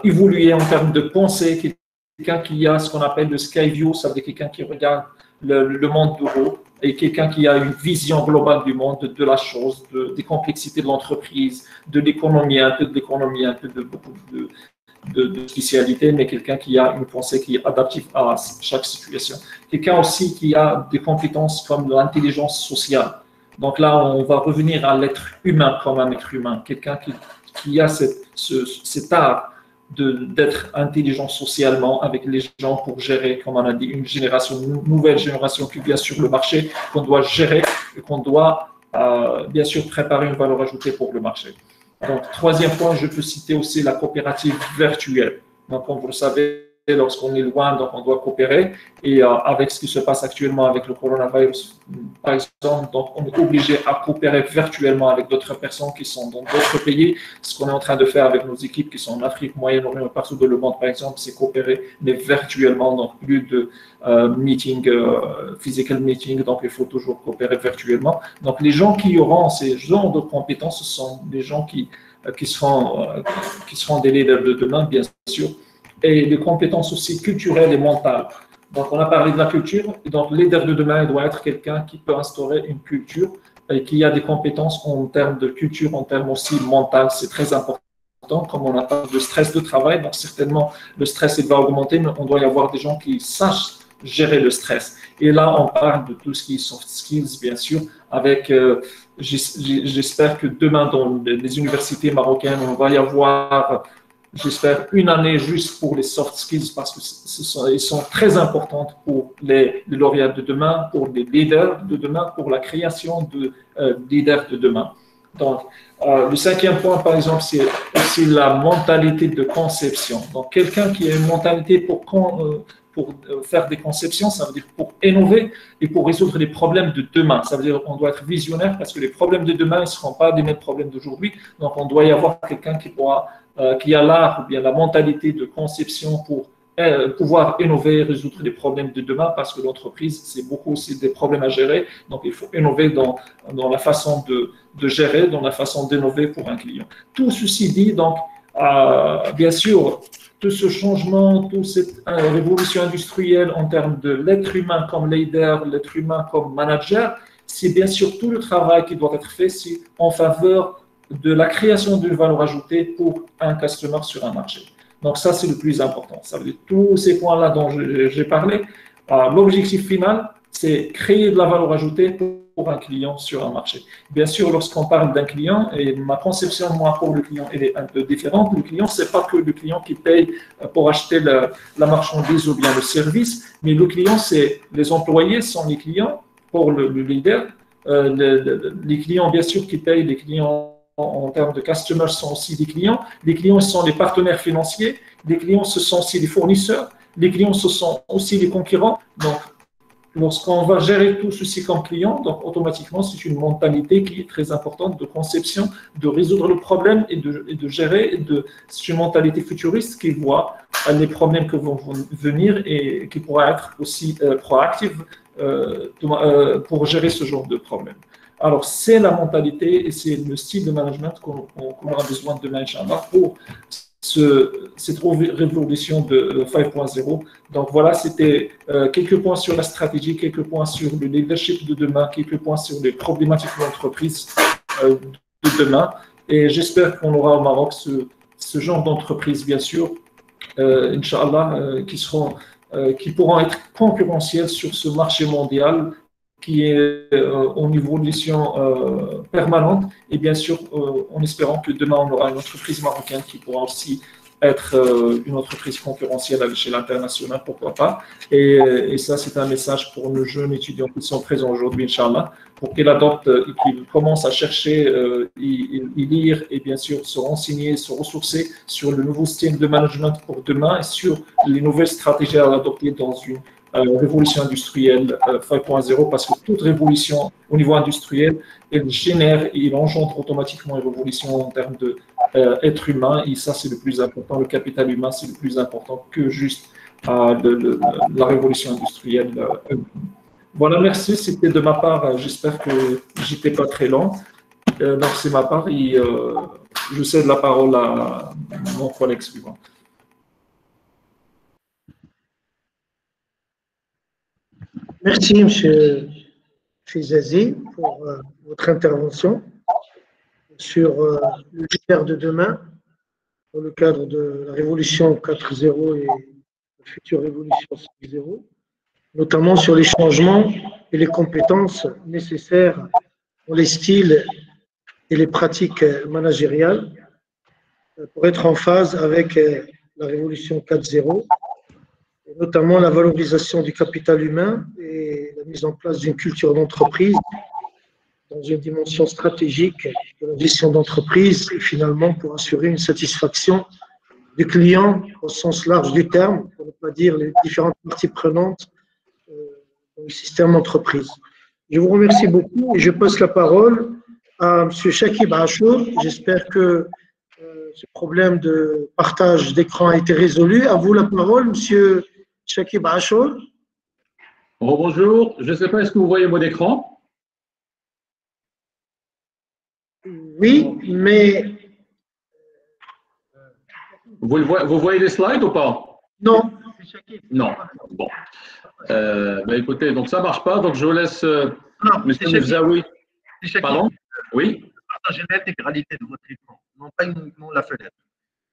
évoluer en termes de pensée, quelqu'un qui a ce qu'on appelle le sky view, ça veut dire quelqu'un qui regarde le monde de haut, et quelqu'un qui a une vision globale du monde, de la chose, des complexités de l'entreprise, de l'économie, un peu de beaucoup de spécialités, mais quelqu'un qui a une pensée qui est adaptive à chaque situation. Quelqu'un aussi qui a des compétences comme l'intelligence sociale. Donc là, on va revenir à l'être humain comme un être humain. Quelqu'un qui a cet art d'être intelligent socialement avec les gens pour gérer, comme on a dit, une nouvelle génération qui vient sur le marché, qu'on doit gérer et qu'on doit bien sûr préparer une valeur ajoutée pour le marché. Donc, troisième point, je peux citer aussi la coopérative virtuelle. Donc, comme vous le savez, lorsqu'on est loin, donc on doit coopérer. Et avec ce qui se passe actuellement avec le coronavirus, par exemple, donc on est obligé à coopérer virtuellement avec d'autres personnes qui sont dans d'autres pays. Ce qu'on est en train de faire avec nos équipes qui sont en Afrique, Moyen-Orient, partout dans le monde, par exemple, c'est coopérer, mais virtuellement, donc plus de meeting, physical meeting, donc il faut toujours coopérer virtuellement. Donc les gens qui auront ces genres de compétences, ce sont des gens qui seront des leaders de demain, bien sûr, et des compétences aussi culturelles et mentales. Donc, on a parlé de la culture, et donc, le leader de demain, il doit être quelqu'un qui peut instaurer une culture et qui a des compétences en termes de culture, en termes aussi mentaux, c'est très important. Comme on a parlé de stress de travail, donc certainement, le stress, il va augmenter, mais on doit y avoir des gens qui sachent gérer le stress. Et là, on parle de tout ce qui est soft skills, bien sûr, avec, j'espère que demain, dans les universités marocaines, on va y avoir, j'espère, une année juste pour les soft skills parce qu'ils sont très importantes pour les lauréats de demain, pour les leaders de demain, pour la création de leaders de demain. Donc, le cinquième point, par exemple, c'est aussi la mentalité de conception. Donc, quelqu'un qui a une mentalité pour faire des conceptions, ça veut dire pour innover et pour résoudre les problèmes de demain. Ça veut dire qu'on doit être visionnaire parce que les problèmes de demain ne seront pas les mêmes problèmes d'aujourd'hui. Donc, on doit y avoir quelqu'un qui a l'art ou bien la mentalité de conception pour pouvoir innover et résoudre les problèmes de demain parce que l'entreprise, c'est beaucoup aussi des problèmes à gérer. Donc, il faut innover dans la façon de gérer, dans la façon d'innover pour un client. Tout ceci dit, donc, bien sûr, tout ce changement, toute cette révolution industrielle en termes de l'être humain comme leader, l'être humain comme manager, c'est bien sûr tout le travail qui doit être fait en faveur de la création d'une valeur ajoutée pour un customer sur un marché. Donc ça, c'est le plus important. Ça veut dire tous ces points-là dont j'ai parlé, l'objectif final, c'est créer de la valeur ajoutée pour un client sur un marché. Bien sûr, lorsqu'on parle d'un client, et ma conception, moi, pour le client, elle est un peu différente. Le client, ce n'est pas que le client qui paye pour acheter la marchandise ou bien le service, mais le client, c'est les employés sont les clients pour le leader. Les clients, bien sûr, qui payent, les clients en termes de customers sont aussi des clients. Les clients sont les partenaires financiers. Les clients, ce sont aussi les fournisseurs. Les clients, ce sont aussi les concurrents. Donc, lorsqu'on va gérer tout ceci comme client, donc automatiquement, c'est une mentalité qui est très importante de conception, de résoudre le problème et de gérer. C'est une mentalité futuriste qui voit les problèmes qui vont venir et qui pourra être aussi proactive pour gérer ce genre de problème. Alors, c'est la mentalité et c'est le style de management qu'on aura besoin demain, Inch'Allah, pour cette révolution de 5.0. Donc, voilà, c'était quelques points sur la stratégie, quelques points sur le leadership de demain, quelques points sur les problématiques de l'entreprise de demain. Et j'espère qu'on aura au Maroc ce genre d'entreprise, bien sûr, Inch'Allah, qui pourront être concurrentielles sur ce marché mondial qui est en évolution permanente et bien sûr en espérant que demain on aura une entreprise marocaine qui pourra aussi être une entreprise concurrentielle à l'échelle internationale, pourquoi pas. Et ça, c'est un message pour nos jeunes étudiants qui sont présents aujourd'hui, Inch'Allah, pour qu'ils adoptent et qu'ils commencent à chercher, y lire et bien sûr se renseigner, se ressourcer sur le nouveau style de management pour demain et sur les nouvelles stratégies à adopter dans une révolution industrielle 5.0 parce que toute révolution au niveau industriel, elle génère et elle engendre automatiquement une révolution en termes d'être humain et ça c'est le plus important, le capital humain c'est le plus important que juste la révolution industrielle Voilà, merci. C'était de ma part. J'espère que j'étais pas très long. Donc, c'est ma part. Et, je cède la parole à mon collègue suivant. Merci, M. Fizazi, pour votre intervention sur le leader de demain dans le cadre de la révolution 4.0 et la future révolution 5.0, notamment sur les changements et les compétences nécessaires pour les styles et les pratiques managériales pour être en phase avec la révolution 4.0, et notamment la valorisation du capital humain et la mise en place d'une culture d'entreprise dans une dimension stratégique de la gestion d'entreprise et finalement pour assurer une satisfaction du client au sens large du terme, pour ne pas dire les différentes parties prenantes dans le système d'entreprise. Je vous remercie beaucoup et je passe la parole à M. Shakib Achour. J'espère que ce problème de partage d'écran a été résolu. À vous la parole, M. Shakib Achour. Bonjour, je ne sais pas, est-ce que vous voyez mon écran? Oui, mais… Vous voyez les slides ou pas? Non. Non. Bon. Écoutez, donc ça ne marche pas, donc je vous laisse M. Mifzaoui. Pardon? Oui? Partagez l'intégralité de votre écran, non pas uniquement la fenêtre.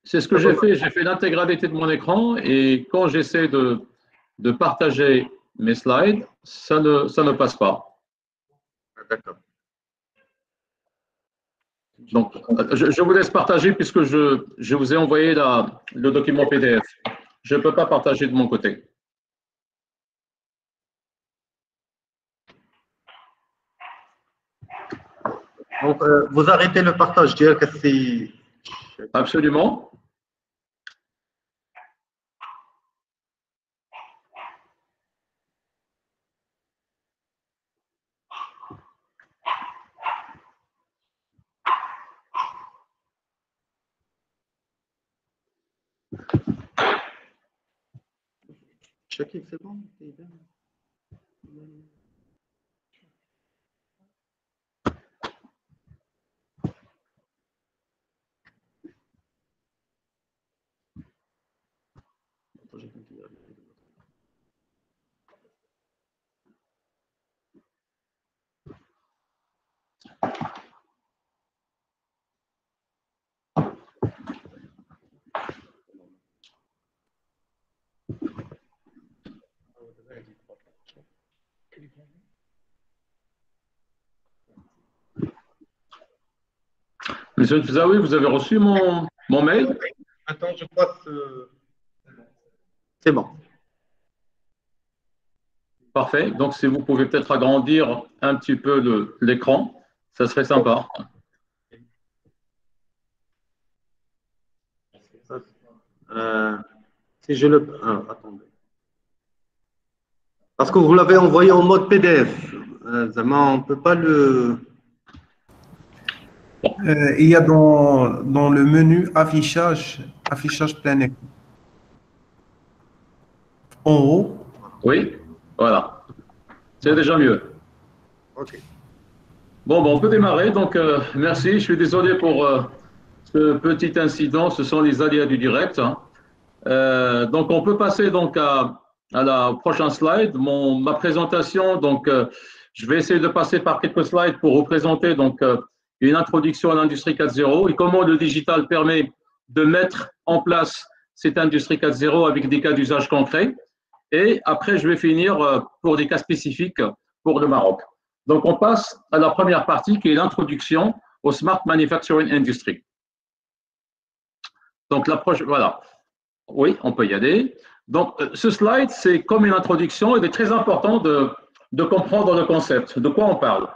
C'est ce que j'ai fait. J'ai fait l'intégralité de mon écran et quand j'essaie de partager mes slides, ça ne passe pas. D'accord. Donc, je vous laisse partager puisque je vous ai envoyé le document PDF. Je ne peux pas partager de mon côté. Donc, vous arrêtez le partage, dire que c'est… Absolument. Shakib, c'est bon? Monsieur Mifzaoui, vous avez reçu mon mail? Attends, je crois que c'est bon. Parfait. Donc, si vous pouvez peut-être agrandir un petit peu l'écran, ça serait sympa. Si je le… attendez. Parce que vous l'avez envoyé en mode PDF. On ne peut pas le… Il y a dans le menu affichage plein écran. En haut. Oui, voilà. C'est déjà mieux. OK. Bon, on peut démarrer. Donc, merci. Je suis désolé pour ce petit incident. Ce sont les aléas du direct. Donc, on peut passer donc à la prochaine slide. Ma présentation, donc, je vais essayer de passer par quelques slides pour vous présenter donc, une introduction à l'industrie 4.0 et comment le digital permet de mettre en place cette industrie 4.0 avec des cas d'usage concrets. Et après, je vais finir pour des cas spécifiques pour le Maroc. Donc, on passe à la première partie qui est l'introduction au Smart Manufacturing Industry. Donc, voilà. Oui, on peut y aller. Donc, ce slide, c'est comme une introduction. Il est très important de comprendre le concept. De quoi on parle?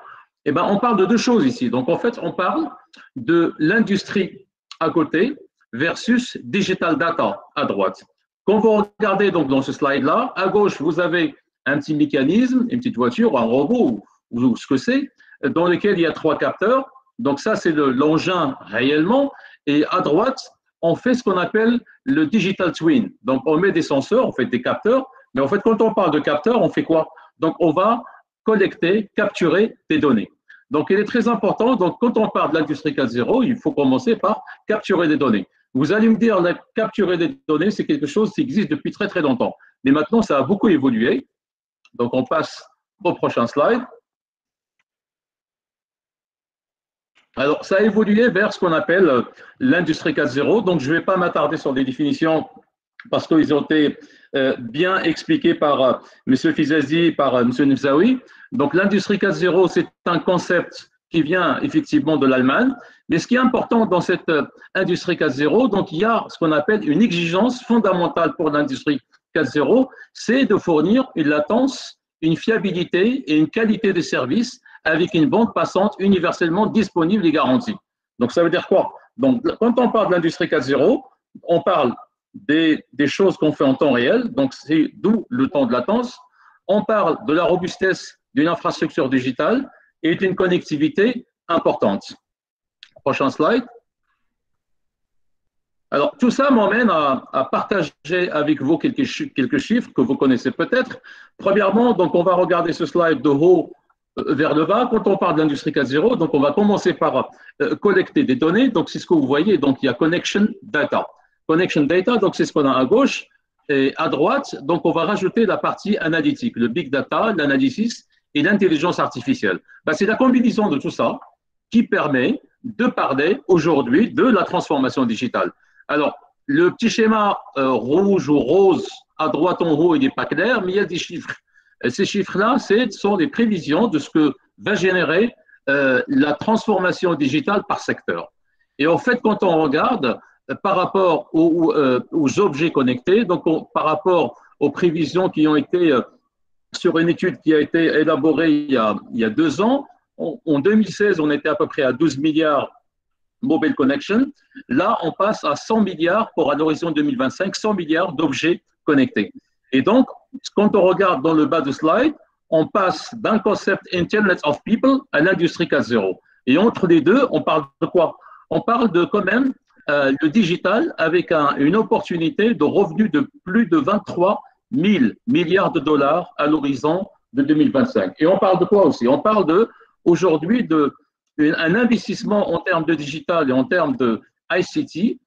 Eh bien, on parle de deux choses ici. Donc, en fait, on parle de l'industrie à côté versus digital data à droite. Quand vous regardez donc dans ce slide-là, à gauche, vous avez un petit mécanisme, une petite voiture, un robot ou ce que c'est, dans lequel il y a 3 capteurs. Donc, ça, c'est l'engin réellement. Et à droite, on fait ce qu'on appelle le digital twin. Donc, on met des senseurs, on fait des capteurs. Mais en fait, quand on parle de capteurs, on fait quoi? Donc, on va collecter, capturer des données. Donc, il est très important. Donc, quand on parle de l'industrie 4.0, il faut commencer par capturer des données. Vous allez me dire, capturer des données, c'est quelque chose qui existe depuis très, très longtemps. Mais maintenant, ça a beaucoup évolué. Donc, on passe au prochain slide. Alors, ça a évolué vers ce qu'on appelle l'industrie 4.0. Donc, je ne vais pas m'attarder sur les définitions parce qu'ils ont été bien expliqués par M. Fizazi, par M. Nefzaoui. Donc, l'industrie 4.0, c'est un concept qui vient effectivement de l'Allemagne. Mais ce qui est important dans cette industrie 4.0, donc il y a ce qu'on appelle une exigence fondamentale pour l'industrie 4.0, c'est de fournir une latence, une fiabilité et une qualité de service avec une bande passante universellement disponible et garantie. Donc, ça veut dire quoi? Donc, quand on parle de l'industrie 4.0, on parle des choses qu'on fait en temps réel, donc c'est d'où le temps de latence. On parle de la robustesse d'une infrastructure digitale et d'une connectivité importante. Prochain slide. Alors, tout ça m'emmène à partager avec vous quelques chiffres que vous connaissez peut-être. Premièrement, donc on va regarder ce slide de haut vers le bas. Quand on parle de l'industrie 4.0, donc on va commencer par collecter des données. Donc, c'est ce que vous voyez. Donc, il y a connection data. Connection data, donc c'est ce qu'on a à gauche. Et à droite, donc on va rajouter la partie analytique, le big data, l'analysis et l'intelligence artificielle. Ben, c'est la combinaison de tout ça qui permet de parler aujourd'hui de la transformation digitale. Alors, le petit schéma rouge ou rose à droite en haut, il n'est pas clair, mais il y a des chiffres. Et ces chiffres-là, ce sont les prévisions de ce que va générer la transformation digitale par secteur. Et en fait, quand on regarde par rapport aux objets connectés, donc par rapport aux prévisions qui ont été sur une étude qui a été élaborée il y a 2 ans, en 2016, on était à peu près à 12 milliards mobile connection. Là, on passe à 100 milliards pour à l'horizon 2025, 100 milliards d'objets connectés. Et donc, quand on regarde dans le bas de slide, on passe d'un concept Internet of People à l'industrie 4.0. Et entre les deux, on parle de quoi? On parle de quand même le digital avec une opportunité de revenus de plus de 23 000 milliards de dollars à l'horizon de 2025. Et on parle de quoi aussi? On parle aujourd'hui d'un investissement en termes de digital et en termes de ICT.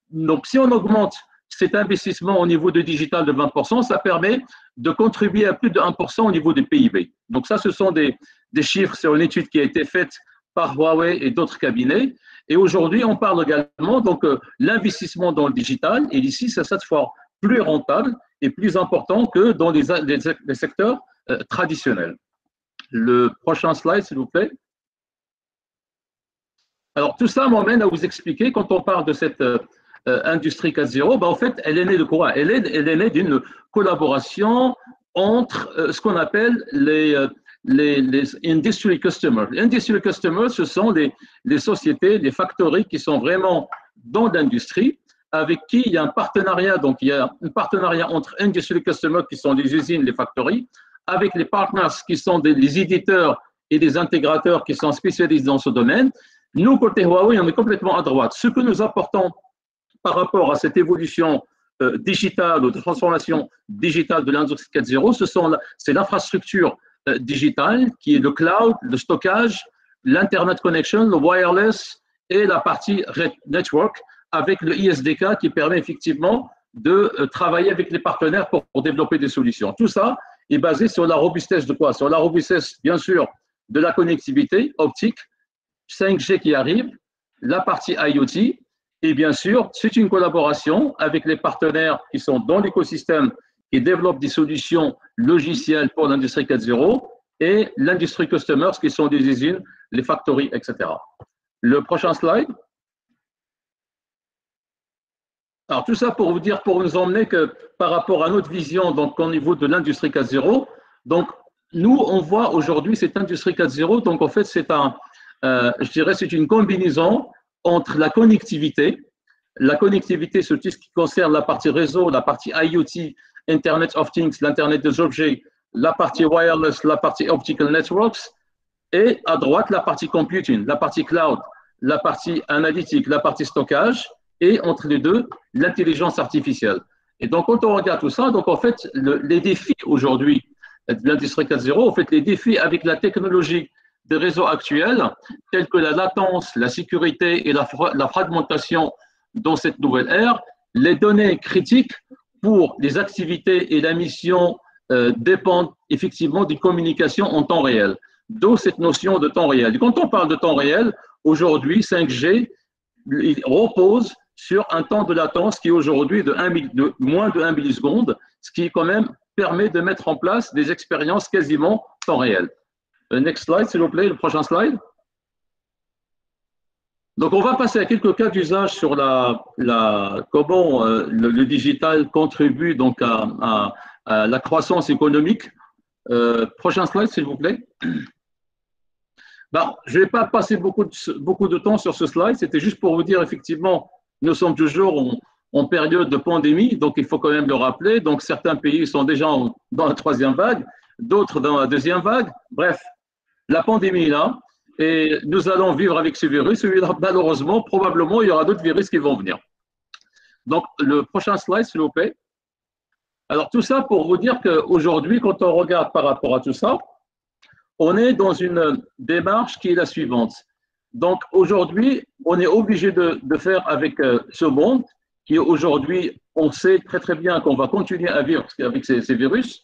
Donc, si on augmente cet investissement au niveau de digital de 20%, ça permet de contribuer à plus de 1% au niveau du PIB. Donc, ça, ce sont des chiffres sur une étude qui a été faite par Huawei et d'autres cabinets. Et aujourd'hui, on parle également donc l'investissement dans le digital. Et ici, c'est cette fois plus rentable et plus important que dans les secteurs traditionnels. Le prochain slide, s'il vous plaît. Alors, tout ça m'emmène à vous expliquer, quand on parle de cette industrie 4.0, ben, en fait, elle est née de quoi? Elle est née d'une collaboration entre ce qu'on appelle les industry customers. Les industry customers, ce sont les sociétés, les factories qui sont vraiment dans l'industrie, avec qui il y a un partenariat. Donc, il y a un partenariat entre industry customers, qui sont les usines, les factories, avec les partners, qui sont les éditeurs et les intégrateurs qui sont spécialisés dans ce domaine. Nous, côté Huawei, on est complètement à droite. Ce que nous apportons par rapport à cette évolution digitale ou de transformation digitale de l'industrie 4.0, c'est l'infrastructure digitale qui est le cloud, le stockage, l'Internet connection, le wireless et la partie network avec le ISDK qui permet effectivement de travailler avec les partenaires pour développer des solutions. Tout ça est basé sur la robustesse de quoi? Sur la robustesse, bien sûr, de la connectivité optique, 5G qui arrive, la partie IoT, et bien sûr, c'est une collaboration avec les partenaires qui sont dans l'écosystème et développent des solutions logicielles pour l'industrie 4.0 et l'industrie customers qui sont des usines, les factories, etc. Le prochain slide. Alors, tout ça pour vous dire, pour nous emmener que par rapport à notre vision, donc au niveau de l'industrie 4.0, donc nous, on voit aujourd'hui cette industrie 4.0, donc en fait, c'est je dirais, c'est une combinaison entre la connectivité, c'est tout ce qui concerne la partie réseau, la partie IoT, Internet of Things, l'Internet des objets, la partie wireless, la partie optical networks, et à droite, la partie computing, la partie cloud, la partie analytique, la partie stockage, et entre les deux, l'intelligence artificielle. Et donc, quand on regarde tout ça, donc en fait, les défis aujourd'hui de l'industrie 4.0, en fait, les défis avec la technologie des réseaux actuels, tels que la latence, la sécurité et la fragmentation dans cette nouvelle ère, les données critiques pour les activités et la mission dépendent effectivement des communications en temps réel. D'où cette notion de temps réel. Et quand on parle de temps réel, aujourd'hui, 5G il repose sur un temps de latence qui est aujourd'hui de moins de 1 milliseconde, ce qui quand même permet de mettre en place des expériences quasiment temps réel. Next slide, s'il vous plaît, le prochain slide. Donc, on va passer à quelques cas d'usage sur comment le digital contribue donc à la croissance économique. Prochain slide, s'il vous plaît. Ben, je ne vais pas passer beaucoup de temps sur ce slide, c'était juste pour vous dire, effectivement, nous sommes toujours en période de pandémie, donc il faut quand même le rappeler. Donc, certains pays sont déjà dans la 3e vague, d'autres dans la 2e vague. Bref, la pandémie est là et nous allons vivre avec ce virus. Et malheureusement, probablement, il y aura d'autres virus qui vont venir. Donc, le prochain slide, s'il vous plaît. Alors, tout ça pour vous dire qu'aujourd'hui, quand on regarde par rapport à tout ça, on est dans une démarche qui est la suivante. Donc, aujourd'hui, on est obligé de faire avec ce monde qui, aujourd'hui, on sait très, très bien qu'on va continuer à vivre avec ces virus.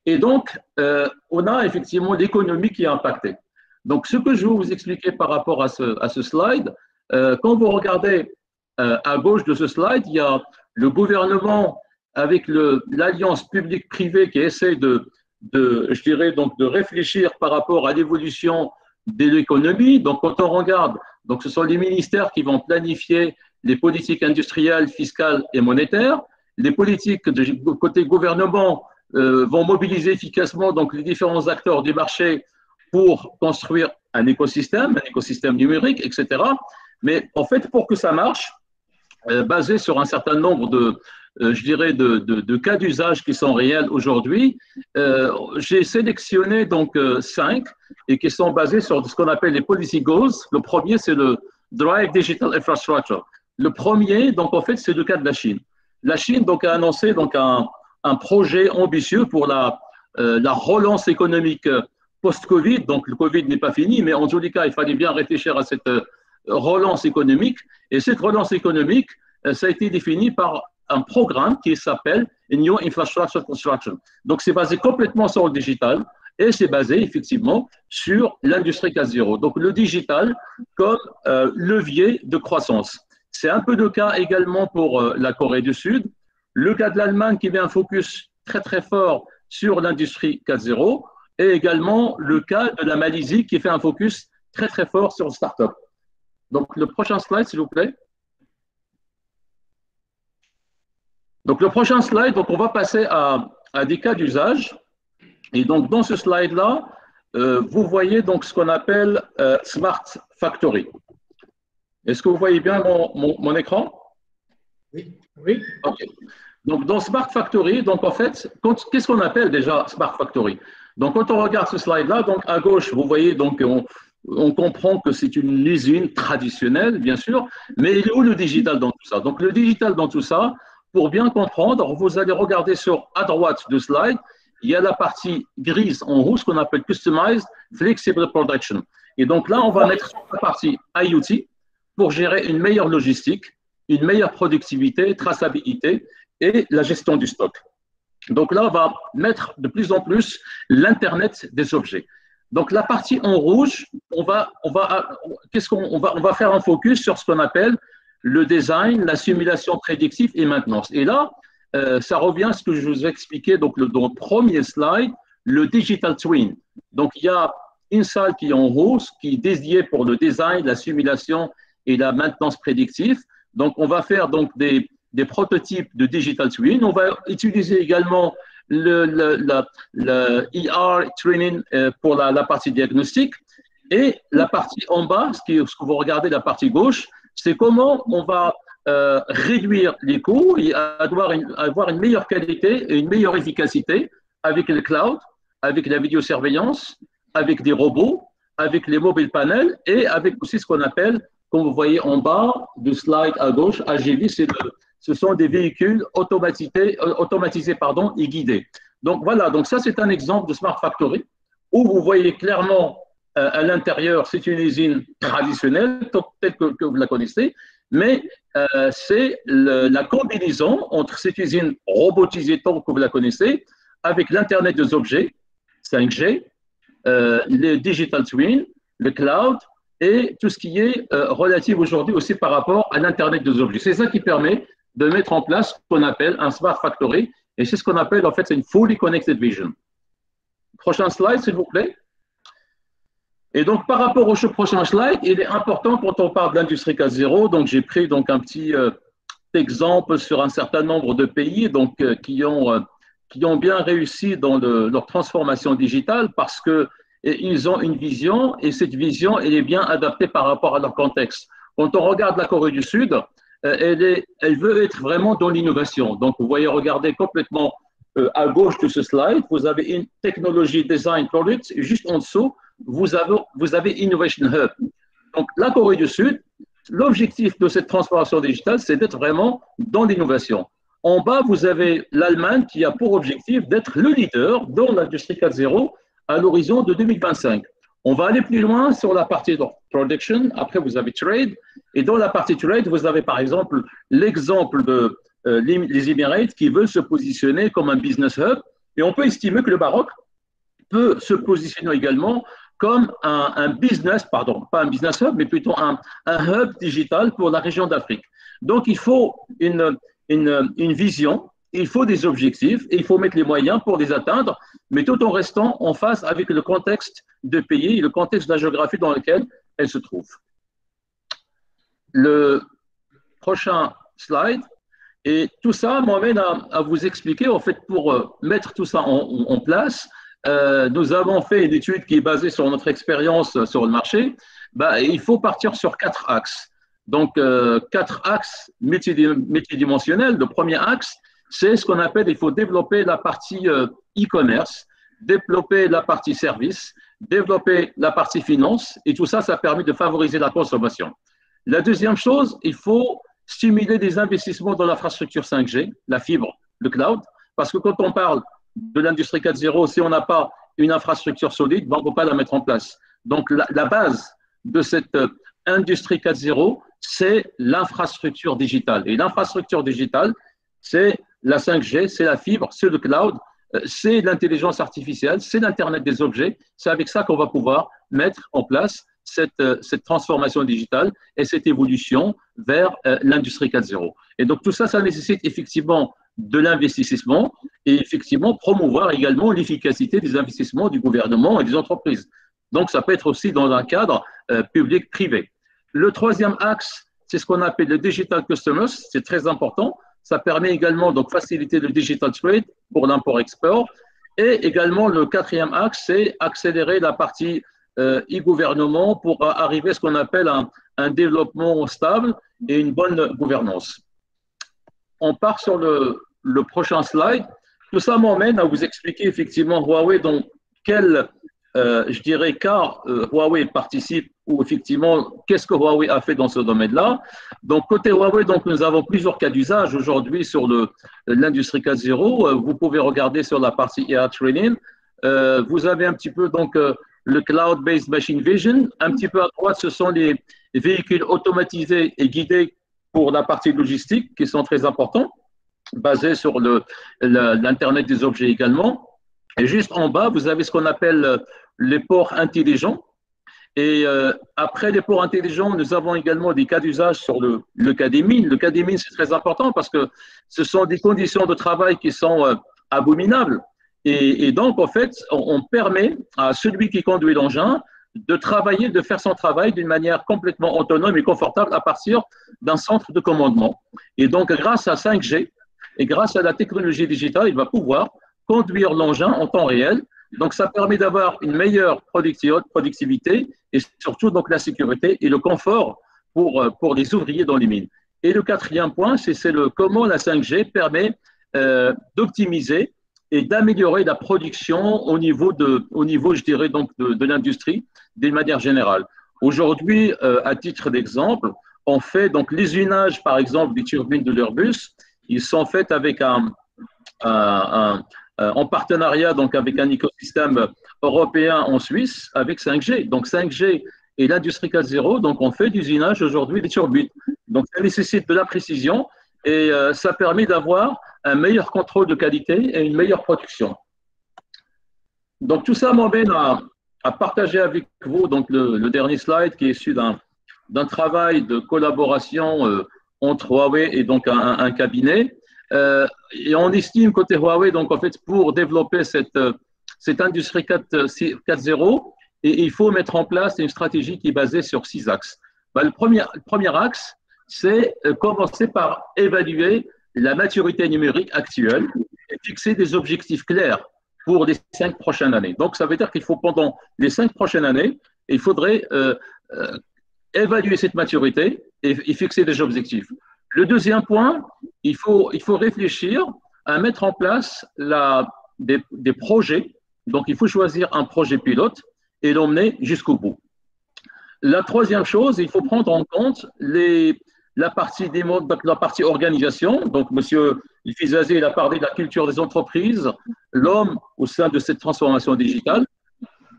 Et donc, on a effectivement l'économie qui est impactée. Donc, ce que je vais vous expliquer par rapport à ce slide, quand vous regardez à gauche de ce slide, il y a le gouvernement avec l'alliance publique-privée qui essaie je dirais, donc de réfléchir par rapport à l'évolution de l'économie. Donc, quand on regarde, donc ce sont les ministères qui vont planifier les politiques industrielles, fiscales et monétaires. Les politiques de côté gouvernement vont mobiliser efficacement donc les différents acteurs du marché pour construire un écosystème numérique, etc. Mais en fait, pour que ça marche, basé sur un certain nombre je dirais, de cas d'usage qui sont réels aujourd'hui. J'ai sélectionné donc 5 et qui sont basés sur ce qu'on appelle les policy goals. Le premier, c'est le Drive Digital Infrastructure. Le premier, donc en fait, c'est le cas de la Chine. La Chine donc a annoncé donc un projet ambitieux pour la relance économique post-Covid. Donc le Covid n'est pas fini, mais en tous les cas, il fallait bien réfléchir à cette relance économique. Et cette relance économique, ça a été défini par un programme qui s'appelle New Infrastructure Construction. Donc, c'est basé complètement sur le digital et c'est basé effectivement sur l'industrie 4.0. Donc, le digital comme levier de croissance. C'est un peu le cas également pour la Corée du Sud. Le cas de l'Allemagne qui met un focus très, très fort sur l'industrie 4.0 et également le cas de la Malaisie qui fait un focus très, très fort sur le start-up. Donc, le prochain slide, s'il vous plaît. Donc, le prochain slide, donc on va passer à des cas d'usage. Et donc, dans ce slide-là, vous voyez donc ce qu'on appelle Smart Factory. Est-ce que vous voyez bien mon écran? Oui. Oui. OK. Donc, dans Smart Factory, donc en fait, qu'est-ce qu'on appelle déjà Smart Factory? Donc, quand on regarde ce slide-là, donc à gauche, vous voyez, donc on comprend que c'est une usine traditionnelle, bien sûr, mais il est où le digital dans tout ça? Donc, le digital dans tout ça, pour bien comprendre, vous allez regarder à droite du slide, il y a la partie grise en haut, ce qu'on appelle Customized Flexible Production. Et donc là, on va mettre sur la partie IoT pour gérer une meilleure logistique, une meilleure productivité, traçabilité et la gestion du stock. Donc là, on va mettre de plus en plus l'Internet des objets. Donc la partie en rouge, on va faire un focus sur ce qu'on appelle le design, la simulation prédictive et maintenance. Et là, ça revient à ce que je vous ai expliqué donc, dans le premier slide, le Digital Twin. Donc, il y a une salle qui est en haut, qui est dédiée pour le design, la simulation et la maintenance prédictive. Donc, on va faire donc, des prototypes de Digital Twin. On va utiliser également le ER Training pour la partie diagnostic. Et la partie en bas, ce que vous regardez, la partie gauche, c'est comment on va réduire les coûts et avoir une meilleure qualité et une meilleure efficacité avec le cloud, avec la vidéosurveillance, avec des robots, avec les mobile panels et avec aussi ce qu'on appelle, comme vous voyez en bas du slide à gauche, AGV, ce sont des véhicules automatisés et guidés. Donc voilà, donc ça c'est un exemple de Smart Factory où vous voyez clairement à l'intérieur, c'est une usine traditionnelle telle que vous la connaissez, mais c'est la combinaison entre cette usine robotisée telle que vous la connaissez avec l'Internet des objets, 5G, le digital twin, le cloud et tout ce qui est relatif aujourd'hui aussi par rapport à l'Internet des objets. C'est ça qui permet de mettre en place ce qu'on appelle un Smart Factory et c'est ce qu'on appelle en fait c'est une Fully Connected Vision. Prochain slide, s'il vous plaît. Et donc, par rapport au prochain slide, il est important quand on parle de l'industrie 4.0, donc j'ai pris donc un petit exemple sur un certain nombre de pays donc, qui ont bien réussi dans leur transformation digitale parce qu'ils ont une vision et cette vision, elle est bien adaptée par rapport à leur contexte. Quand on regarde la Corée du Sud, elle veut être vraiment dans l'innovation. Donc, vous voyez, regardez complètement à gauche de ce slide, vous avez une technologie design product, et juste en dessous, vous avez Innovation Hub. Donc, la Corée du Sud, l'objectif de cette transformation digitale, c'est d'être vraiment dans l'innovation. En bas, vous avez l'Allemagne qui a pour objectif d'être le leader dans l'industrie 4.0 à l'horizon de 2025. On va aller plus loin sur la partie de production. Après, vous avez trade. Et dans la partie trade, vous avez par exemple l'exemple de les Émirats qui veulent se positionner comme un business hub. Et on peut estimer que le Maroc peut se positionner également comme un business, pardon, pas un business hub, mais plutôt un hub digital pour la région d'Afrique. Donc, il faut une vision, il faut des objectifs et il faut mettre les moyens pour les atteindre, mais tout en restant en phase avec le contexte de pays, le contexte de la géographie dans lequel elle se trouve. Le prochain slide. Et tout ça m'amène à vous expliquer, en fait, pour mettre tout ça en place, nous avons fait une étude qui est basée sur notre expérience sur le marché. Il faut partir sur 4 axes. Donc, 4 axes multidimensionnels. Le premier axe, c'est ce qu'on appelle, il faut développer la partie e-commerce, développer la partie service, développer la partie finance. Et tout ça, ça permet de favoriser la consommation. La deuxième chose, il faut stimuler des investissements dans l'infrastructure 5G, la fibre, le cloud, parce que quand on parle de l'industrie 4.0, si on n'a pas une infrastructure solide, on ne peut pas la mettre en place. Donc, la base de cette industrie 4.0, c'est l'infrastructure digitale. Et l'infrastructure digitale, c'est la 5G, c'est la fibre, c'est le cloud, c'est l'intelligence artificielle, c'est l'Internet des objets. C'est avec ça qu'on va pouvoir mettre en place cette transformation digitale et cette évolution vers l'industrie 4.0. Et donc, tout ça, ça nécessite effectivement de l'investissement et effectivement promouvoir également l'efficacité des investissements du gouvernement et des entreprises. Donc, ça peut être aussi dans un cadre public-privé. Le troisième axe, c'est ce qu'on appelle le digital customers, c'est très important. Ça permet également de faciliter le digital trade pour l'import-export. Et également, le quatrième axe, c'est accélérer la partie e-gouvernement pour arriver à ce qu'on appelle un développement stable et une bonne gouvernance. On part sur le prochain slide. Tout ça m'emmène à vous expliquer effectivement Huawei dans quel, je dirais, cas Huawei participe ou effectivement qu'est-ce que Huawei a fait dans ce domaine-là. Donc, côté Huawei, donc, nous avons plusieurs cas d'usage aujourd'hui sur l'industrie 4.0. Vous pouvez regarder sur la partie AI Training. Vous avez un petit peu donc le Cloud-Based Machine Vision. Un petit peu à droite, ce sont les véhicules automatisés et guidés pour la partie logistique qui sont très importants, basés sur l'Internet des objets également. Et juste en bas, vous avez ce qu'on appelle les ports intelligents. Et après les ports intelligents, nous avons également des cas d'usage sur le cas des mines. Le cas des mines, c'est très important parce que ce sont des conditions de travail qui sont abominables. Et donc, en fait, on permet à celui qui conduit l'engin de travailler, de faire son travail d'une manière complètement autonome et confortable à partir d'un centre de commandement. Et donc, grâce à 5G et grâce à la technologie digitale, il va pouvoir conduire l'engin en temps réel. Donc, ça permet d'avoir une meilleure productivité et surtout donc la sécurité et le confort pour les ouvriers dans les mines. Et le quatrième point, c'est comment la 5G permet d'optimiser et d'améliorer la production au niveau, je dirais, donc de l'industrie d'une manière générale. Aujourd'hui, à titre d'exemple, on fait donc les usages, par exemple, des turbines de l'Airbus, ils sont faits avec un en partenariat donc avec un écosystème européen en Suisse avec 5G. Donc 5G et l'industrie 4.0, donc on fait d'usinage aujourd'hui des turbines. Donc ça nécessite de la précision et ça permet d'avoir un meilleur contrôle de qualité et une meilleure production. Donc tout ça m'emmène à partager avec vous donc le dernier slide qui est issu d'un travail de collaboration entre Huawei et donc un cabinet. Et on estime côté Huawei, donc en fait, pour développer cette industrie 4.0, il faut mettre en place une stratégie qui est basée sur 6 axes. Le premier axe, c'est commencer par évaluer la maturité numérique actuelle et fixer des objectifs clairs pour les 5 prochaines années. Donc, ça veut dire qu'il faut, pendant les 5 prochaines années, il faudrait évaluer cette maturité et fixer des objectifs. Le deuxième point, il faut réfléchir à mettre en place des projets. Donc, il faut choisir un projet pilote et l'emmener jusqu'au bout. La troisième chose, il faut prendre en compte la partie organisation. Donc, M. Fizazi a parlé de la culture des entreprises, l'homme au sein de cette transformation digitale.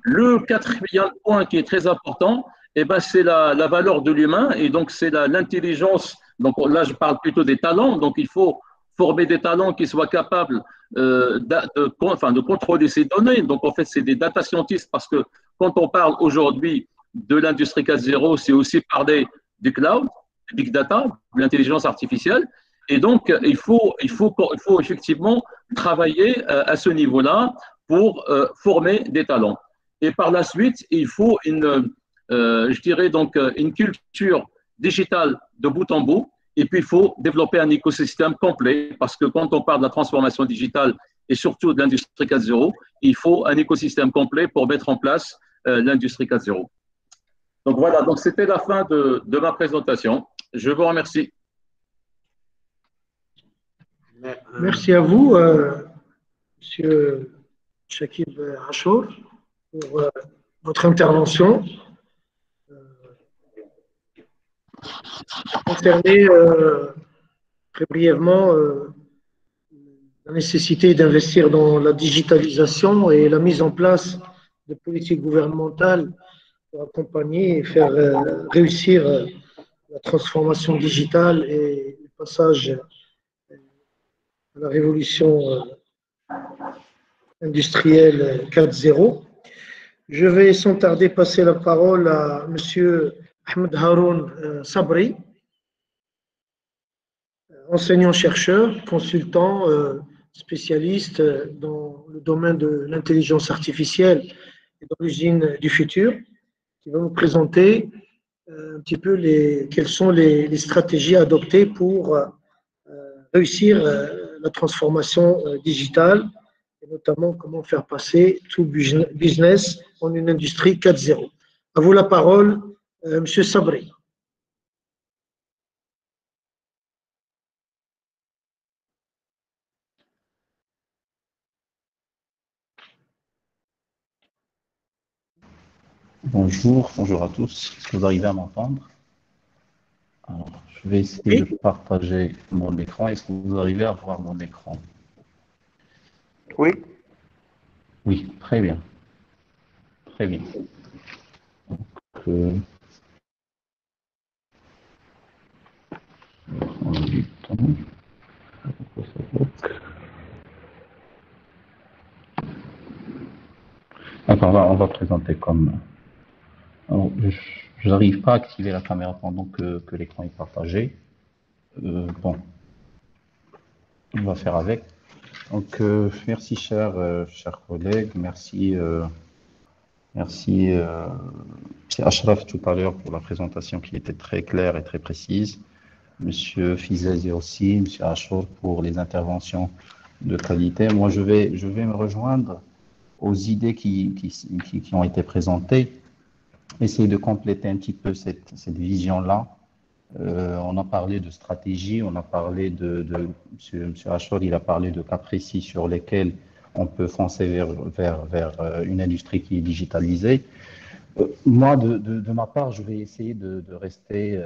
Le quatrième point qui est très important, c'est la valeur de l'humain et donc c'est l'intelligence. Donc là, je parle plutôt des talents. Donc, il faut former des talents qui soient capables de contrôler ces données. Donc, en fait, c'est des data scientists parce que quand on parle aujourd'hui de l'industrie 4.0, c'est aussi parler du cloud, du big data, de l'intelligence artificielle. Et donc, il faut effectivement travailler à ce niveau-là pour former des talents. Et par la suite, il faut je dirais donc une culture digitale de bout en bout. Et puis, il faut développer un écosystème complet parce que quand on parle de la transformation digitale et surtout de l'industrie 4.0, il faut un écosystème complet pour mettre en place l'industrie 4.0. Donc voilà, donc c'était la fin de ma présentation. Je vous remercie. Merci à vous, Monsieur Chakib Achour, pour votre intervention. Concerner très brièvement la nécessité d'investir dans la digitalisation et la mise en place de politiques gouvernementales pour accompagner et faire réussir la transformation digitale et le passage à la révolution industrielle 4.0. Je vais sans tarder passer la parole à M. Ahmed Haroun Sabri, enseignant-chercheur, consultant, spécialiste dans le domaine de l'intelligence artificielle et dans l'usine du futur, qui va nous présenter un petit peu quelles sont les stratégies adoptées pour réussir la transformation digitale et notamment comment faire passer tout business en une industrie 4.0. À vous la parole, Monsieur Sabri. Bonjour à tous. Est-ce que vous arrivez à m'entendre? Alors, je vais essayer de partager mon écran. Est-ce que vous arrivez à voir mon écran? Oui. Oui, très bien. Très bien. Donc, D'accord, on va présenter comme... Alors, je n'arrive pas à activer la caméra pendant que l'écran est partagé. Bon, on va faire avec. Donc, merci chers collègues, merci Ashraf tout à l'heure pour la présentation qui était très claire et très précise. Monsieur Fizazi aussi, Monsieur Achour pour les interventions de qualité. Moi, je vais me rejoindre aux idées qui ont été présentées, essayer de compléter un petit peu cette vision-là. On a parlé de stratégie, on a parlé Monsieur Achour, il a parlé de cas précis sur lesquels on peut foncer vers une industrie qui est digitalisée. Moi, de ma part, je vais essayer de rester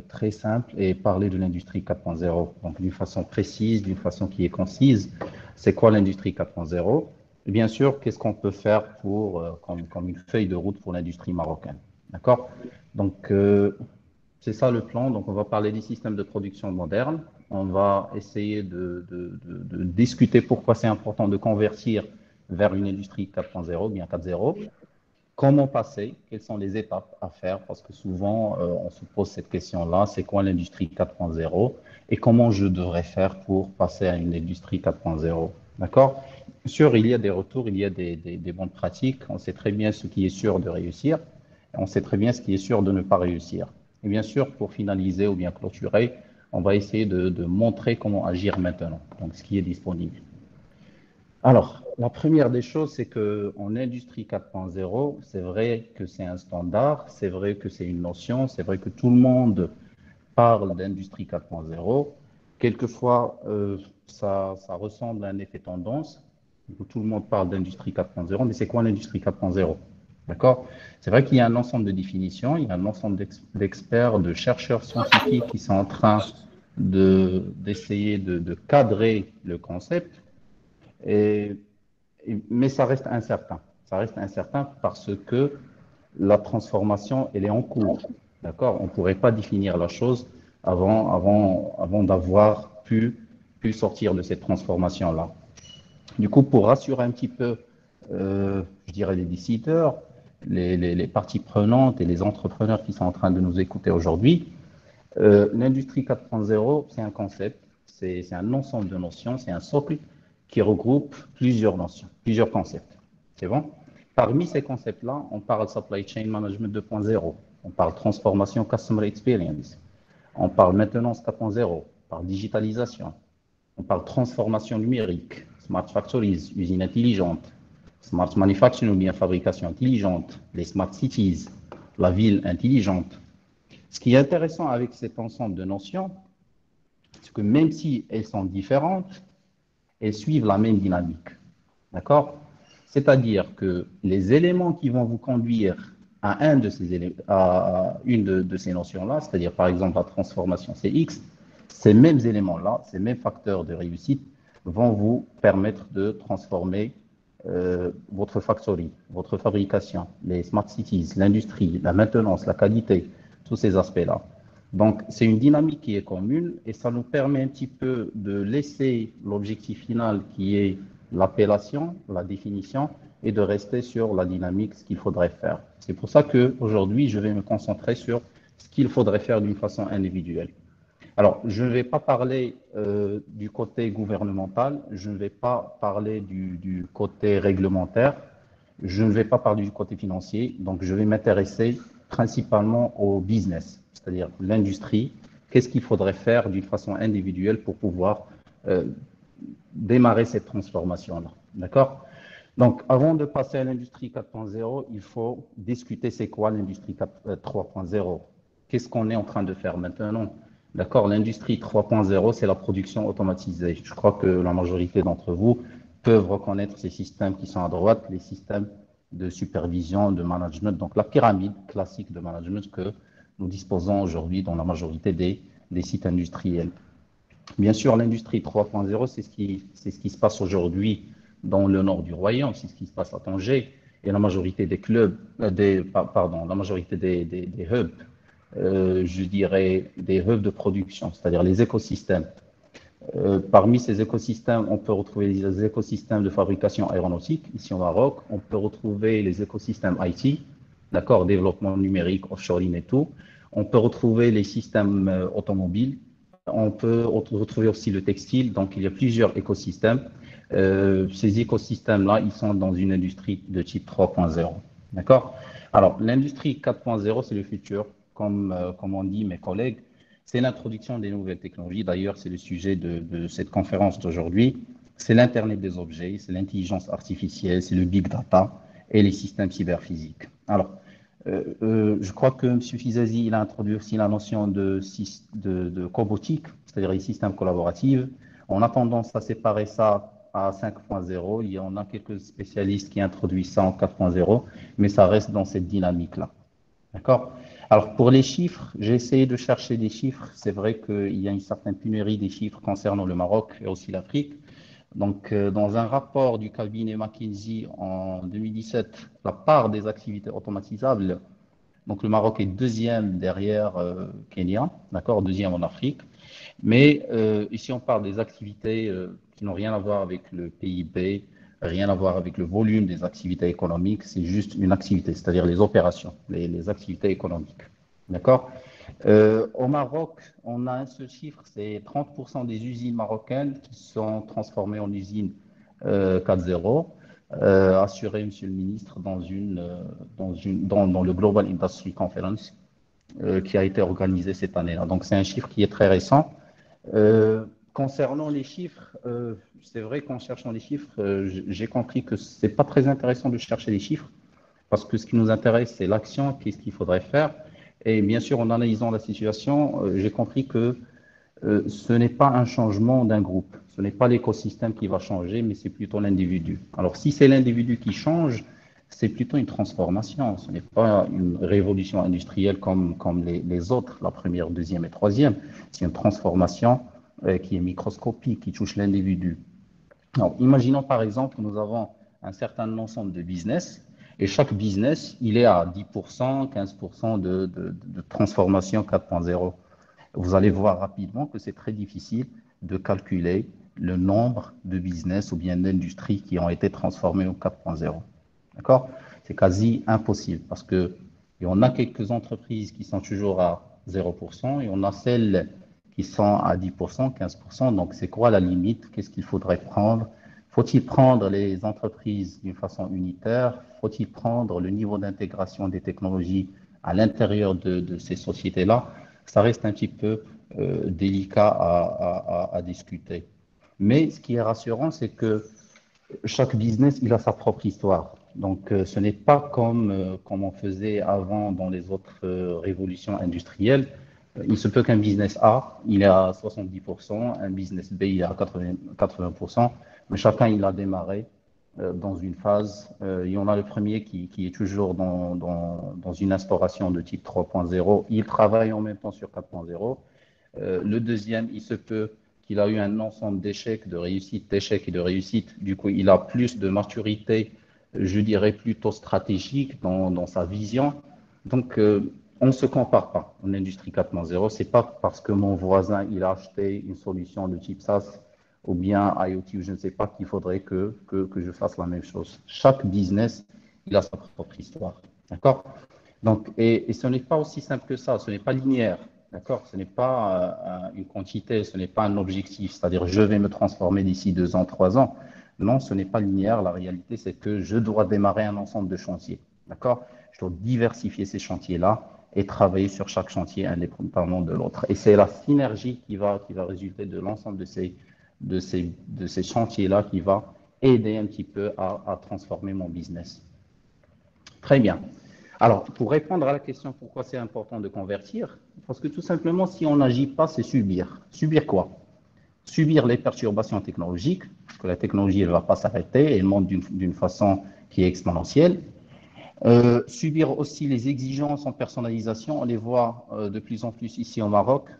très simple et parler de l'industrie 4.0, donc d'une façon précise, d'une façon qui est concise. c'est quoi l'industrie 4.0? Et bien sûr, qu'est-ce qu'on peut faire comme une feuille de route pour l'industrie marocaine? D'accord? Donc, c'est ça le plan. Donc, on va parler des systèmes de production modernes. On va essayer de discuter pourquoi c'est important de convertir vers une industrie 4.0, bien 4.0. Comment passer? Quelles sont les étapes à faire? Parce que souvent, on se pose cette question-là. C'est quoi l'industrie 4.0? Et comment je devrais faire pour passer à une industrie 4.0? D'accord? Bien sûr, il y a des retours, il y a des bonnes pratiques. On sait très bien ce qui est sûr de réussir. Et on sait très bien ce qui est sûr de ne pas réussir. Et bien sûr, pour finaliser ou bien clôturer, on va essayer de montrer comment agir maintenant, donc ce qui est disponible. Alors, la première des choses, c'est qu'en industrie 4.0, c'est vrai que c'est un standard, c'est vrai que c'est une notion, c'est vrai que tout le monde parle d'industrie 4.0. Quelquefois, ça ressemble à un effet tendance, où tout le monde parle d'industrie 4.0, mais c'est quoi l'industrie 4.0? D'accord? C'est vrai qu'il y a un ensemble de définitions, il y a un ensemble d'experts, de chercheurs scientifiques qui sont en train d'essayer de cadrer le concept, et, mais ça reste incertain. Ça reste incertain parce que la transformation, elle est en cours. D'accord? On ne pourrait pas définir la chose avant d'avoir pu sortir de cette transformation-là. Du coup, pour rassurer un petit peu, je dirais, les décideurs, les parties prenantes et les entrepreneurs qui sont en train de nous écouter aujourd'hui, l'industrie 4.0, c'est un concept, c'est un ensemble de notions, c'est un socle qui regroupe plusieurs notions, plusieurs concepts. C'est bon? Parmi ces concepts-là, on parle Supply Chain Management 2.0, on parle Transformation Customer Experience, on parle Maintenance 4.0, on parle Digitalisation, on parle Transformation numérique, Smart Factories, usines intelligentes, Smart Manufacturing ou bien fabrication intelligente, les Smart Cities, la ville intelligente. Ce qui est intéressant avec cet ensemble de notions, c'est que même si elles sont différentes, elles suivent la même dynamique. D'accord? C'est-à-dire que les éléments qui vont vous conduire à une de ces notions-là, c'est-à-dire par exemple la transformation CX, ces mêmes éléments-là, ces mêmes facteurs de réussite vont vous permettre de transformer votre factory, votre fabrication, les smart cities, l'industrie, la maintenance, la qualité, tous ces aspects-là. Donc, c'est une dynamique qui est commune et ça nous permet un petit peu de laisser l'objectif final qui est l'appellation, la définition, et de rester sur la dynamique, ce qu'il faudrait faire. C'est pour ça qu'aujourd'hui, je vais me concentrer sur ce qu'il faudrait faire d'une façon individuelle. Alors, je ne vais pas parler du côté gouvernemental, je ne vais pas parler du côté réglementaire, je ne vais pas parler du côté financier, donc je vais m'intéresser principalement au business, c'est-à-dire l'industrie. Qu'est-ce qu'il faudrait faire d'une façon individuelle pour pouvoir démarrer cette transformation-là. D'accord? Donc, avant de passer à l'industrie 4.0, il faut discuter c'est quoi l'industrie 3.0. Qu'est-ce qu'on est en train de faire maintenant? D'accord? L'industrie 3.0, c'est la production automatisée. Je crois que la majorité d'entre vous peuvent reconnaître ces systèmes qui sont à droite, les systèmes de supervision, de management, donc la pyramide classique de management que nous disposons aujourd'hui dans la majorité des sites industriels. Bien sûr, l'industrie 3.0, c'est ce qui se passe aujourd'hui dans le nord du royaume, c'est ce qui se passe à Tanger, et la majorité des clubs, la majorité des hubs, je dirais des hubs de production, c'est-à-dire les écosystèmes. Parmi ces écosystèmes, on peut retrouver les écosystèmes de fabrication aéronautique, ici au Maroc, on peut retrouver les écosystèmes IT, d'accord, développement numérique, offshoring et tout. On peut retrouver les systèmes automobiles, on peut retrouver aussi le textile, donc il y a plusieurs écosystèmes. Ces écosystèmes-là, ils sont dans une industrie de type 3.0, d'accord? Alors, l'industrie 4.0, c'est le futur, comme on dit mes collègues. C'est l'introduction des nouvelles technologies. D'ailleurs, c'est le sujet de cette conférence d'aujourd'hui. C'est l'Internet des objets, c'est l'intelligence artificielle, c'est le big data et les systèmes cyberphysiques. Alors, je crois que M. Fizazi, il a introduit aussi la notion de cobotique, c'est-à-dire les systèmes collaboratifs. On a tendance à séparer ça à 5.0. Il y en a quelques spécialistes qui introduisent ça en 4.0, mais ça reste dans cette dynamique-là. D'accord? Alors, pour les chiffres, j'ai essayé de chercher des chiffres. C'est vrai qu'il y a une certaine pénurie des chiffres concernant le Maroc et aussi l'Afrique. Donc, dans un rapport du cabinet McKinsey en 2017, la part des activités automatisables, donc le Maroc est deuxième derrière Kenya, d'accord, deuxième en Afrique. Mais ici, on parle des activités qui n'ont rien à voir avec le PIB, rien à voir avec le volume des activités économiques, c'est juste une activité, c'est-à-dire les opérations, les activités économiques. D'accord? Au Maroc, on a un seul chiffre, c'est 30% des usines marocaines qui sont transformées en usines 4.0, assuré, Monsieur le Ministre, dans le Global Industry Conference qui a été organisé cette année-là. Donc, c'est un chiffre qui est très récent. Concernant les chiffres, c'est vrai qu'en cherchant les chiffres, j'ai compris que c'est pas très intéressant de chercher les chiffres parce que ce qui nous intéresse, c'est l'action, qu'est-ce qu'il faudrait faire. Et bien sûr, en analysant la situation, j'ai compris que ce n'est pas un changement d'un groupe, ce n'est pas l'écosystème qui va changer, mais c'est plutôt l'individu. Alors, si c'est l'individu qui change, c'est plutôt une transformation, ce n'est pas une révolution industrielle comme les autres, la première, deuxième et troisième, c'est une transformation qui est microscopique, qui touche l'individu. Alors, imaginons par exemple que nous avons un certain ensemble de business, et chaque business, il est à 10%, 15% de transformation 4.0. Vous allez voir rapidement que c'est très difficile de calculer le nombre de business ou bien d'industries qui ont été transformées au 4.0. D'accord? C'est quasi impossible parce qu'il y en a quelques entreprises qui sont toujours à 0% et on a celles qui sont à 10%, 15%. Donc, c'est quoi la limite? Qu'est-ce qu'il faudrait prendre? Faut-il prendre les entreprises d'une façon unitaire? Faut-il prendre le niveau d'intégration des technologies à l'intérieur de ces sociétés-là? Ça reste un petit peu délicat à discuter. Mais ce qui est rassurant, c'est que chaque business, il a sa propre histoire. Donc, ce n'est pas comme on faisait avant dans les autres révolutions industrielles. Il se peut qu'un business A, il est à 70%, un business B, il est à 80%, mais chacun, il a démarré dans une phase. Il y en a le premier qui est toujours dans une instauration de type 3.0. Il travaille en même temps sur 4.0. Le deuxième, il se peut qu'il a eu un ensemble d'échecs, de réussites, d'échecs et de réussites. Du coup, il a plus de maturité, je dirais plutôt stratégique dans sa vision. Donc, on ne se compare pas en industrie 4.0. Ce n'est pas parce que mon voisin il a acheté une solution de type SaaS ou bien IoT ou je ne sais pas qu'il faudrait que je fasse la même chose. Chaque business, il a sa propre histoire. D'accord? Donc, et ce n'est pas aussi simple que ça, ce n'est pas linéaire. D'accord? Ce n'est pas une quantité, ce n'est pas un objectif, c'est-à-dire je vais me transformer d'ici 2 ans, 3 ans. Non, ce n'est pas linéaire. La réalité, c'est que je dois démarrer un ensemble de chantiers. D'accord? Je dois diversifier ces chantiers-là et travailler sur chaque chantier indépendamment de l'autre. Et c'est la synergie qui va résulter de l'ensemble de ces chantiers-là qui va aider un petit peu à transformer mon business. Très bien. Alors, pour répondre à la question pourquoi c'est important de convertir, parce que tout simplement, si on n'agit pas, c'est subir. Subir quoi? Subir les perturbations technologiques, parce que la technologie, elle ne va pas s'arrêter, elle monte d'une façon qui est exponentielle. Subir aussi les exigences en personnalisation, on les voit de plus en plus ici au Maroc,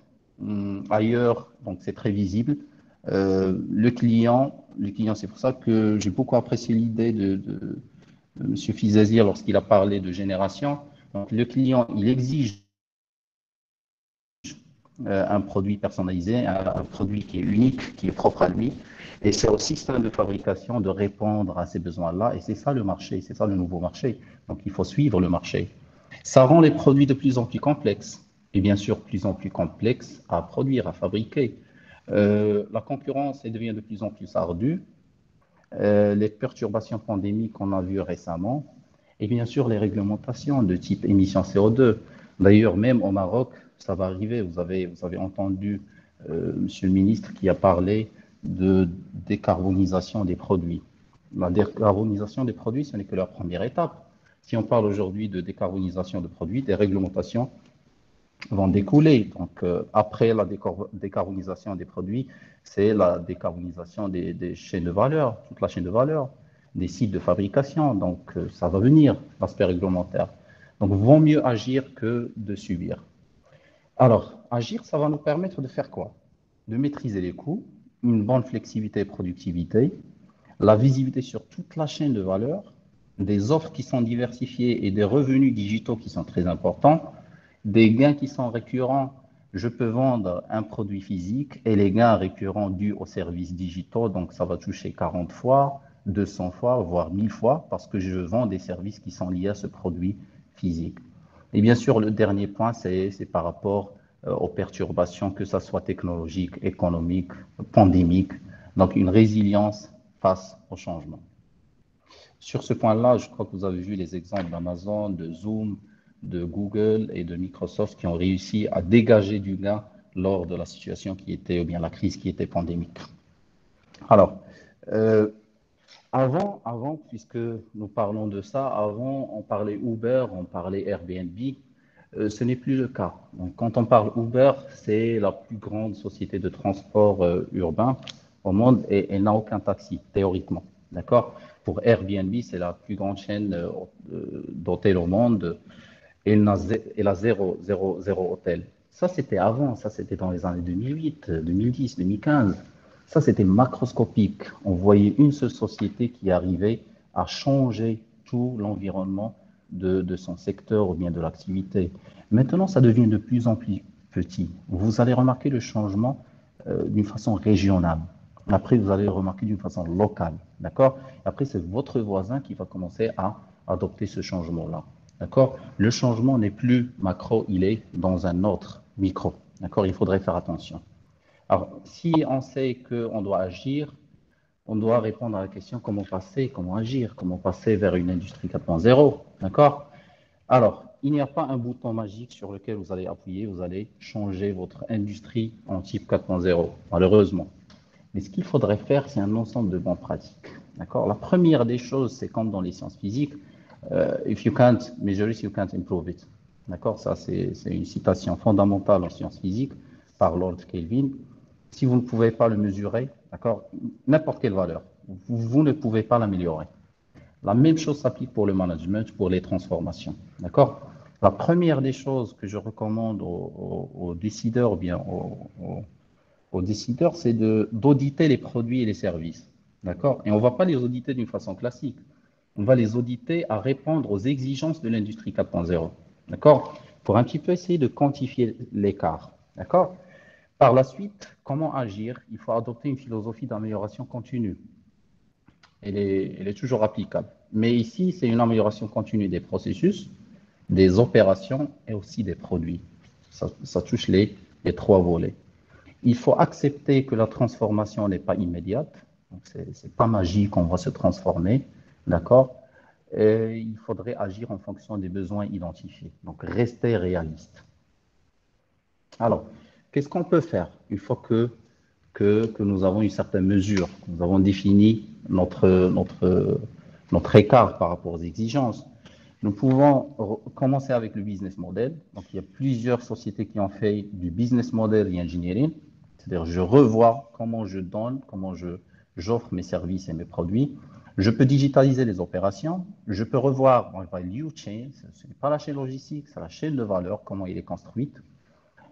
ailleurs, donc c'est très visible. Le client, c'est pour ça que j'ai beaucoup apprécié l'idée de M. Fizazir lorsqu'il a parlé de génération. Donc, le client, il exige un produit personnalisé, un produit qui est unique, qui est propre à lui. Et c'est au système de fabrication de répondre à ces besoins-là. Et c'est ça le marché, c'est ça le nouveau marché. Donc, il faut suivre le marché. Ça rend les produits de plus en plus complexes. Et bien sûr, plus en plus complexes à produire, à fabriquer. La concurrence, elle devient de plus en plus ardue. Les perturbations pandémiques qu'on a vues récemment, et bien sûr les réglementations de type émission CO2. D'ailleurs, même au Maroc, ça va arriver. Vous avez entendu Monsieur le ministre qui a parlé de décarbonisation des produits. La décarbonisation des produits, ce n'est que la première étape. Si on parle aujourd'hui de décarbonisation de produits, des réglementations vont découler. Donc, après la décarbonisation des produits, c'est la décarbonisation des chaînes de valeur, toute la chaîne de valeur, des sites de fabrication. Donc, ça va venir, l'aspect réglementaire. Donc, vaut mieux agir que de subir. Alors, agir, ça va nous permettre de faire quoi? De maîtriser les coûts, une bonne flexibilité et productivité, la visibilité sur toute la chaîne de valeur, des offres qui sont diversifiées et des revenus digitaux qui sont très importants, des gains qui sont récurrents. Je peux vendre un produit physique et les gains récurrents dus aux services digitaux, donc ça va toucher 40 fois, 200 fois, voire 1000 fois, parce que je vends des services qui sont liés à ce produit physique. Et bien sûr, le dernier point, c'est par rapport aux perturbations, que ce soit technologiques, économiques, pandémiques, donc une résilience face au changement. Sur ce point-là, je crois que vous avez vu les exemples d'Amazon, de Zoom, de Google et de Microsoft qui ont réussi à dégager du gain lors de la situation qui était, ou bien la crise qui était pandémique. Alors, avant, puisque nous parlons de ça, avant, on parlait Uber, on parlait Airbnb. Ce n'est plus le cas. Donc, quand on parle Uber, c'est la plus grande société de transport urbain au monde et elle n'a aucun taxi, théoriquement. D'accord? Pour Airbnb, c'est la plus grande chaîne d'hôtels au monde. Elle a zéro hôtel. Ça, c'était avant. Ça, c'était dans les années 2008, 2010, 2015. Ça, c'était macroscopique. On voyait une seule société qui arrivait à changer tout l'environnement de son secteur ou bien de l'activité. Maintenant, ça devient de plus en plus petit. Vous allez remarquer le changement d'une façon régionale. Après, vous allez le remarquer d'une façon locale. D'accord? Après, c'est votre voisin qui va commencer à adopter ce changement-là. D'accord? Le changement n'est plus macro, il est dans un autre micro. D'accord? Il faudrait faire attention. Alors, si on sait qu'on doit agir, on doit répondre à la question comment passer, comment agir, comment passer vers une industrie 4.0. D'accord? Alors, il n'y a pas un bouton magique sur lequel vous allez appuyer, vous allez changer votre industrie en type 4.0, malheureusement. Mais ce qu'il faudrait faire, c'est un ensemble de bonnes pratiques. D'accord? La première des choses, c'est comme dans les sciences physiques, if you can't measure it, you can't improve it. D'accord? Ça, c'est une citation fondamentale en sciences physiques par Lord Kelvin. Si vous ne pouvez pas le mesurer, d'accord, n'importe quelle valeur, vous ne pouvez pas l'améliorer. La même chose s'applique pour le management, pour les transformations. D'accord? La première des choses que je recommande aux décideurs, ou bien aux décideurs, c'est d'auditer les produits et les services. D'accord? Et on ne va pas les auditer d'une façon classique. On va les auditer à répondre aux exigences de l'industrie 4.0. D'accord? Pour un petit peu essayer de quantifier l'écart. D'accord? Par la suite, comment agir? Il faut adopter une philosophie d'amélioration continue. Elle est toujours applicable. Mais ici, c'est une amélioration continue des processus, des opérations et aussi des produits. Ça touche les trois volets. Il faut accepter que la transformation n'est pas immédiate. Ce n'est pas magique, on va se transformer. D'accord? Et il faudrait agir en fonction des besoins identifiés. Donc, rester réaliste. Alors, qu'est-ce qu'on peut faire une fois que nous avons une certaine mesure, nous avons défini notre écart par rapport aux exigences? Nous pouvons commencer avec le business model. Donc, il y a plusieurs sociétés qui ont fait du business model et engineering. C'est-à-dire, je revois comment je donne, comment j'offre mes services et mes produits. Je peux digitaliser les opérations. Je peux revoir la value chain. Ce n'est pas la chaîne logistique, c'est la chaîne de valeur, comment elle est construite.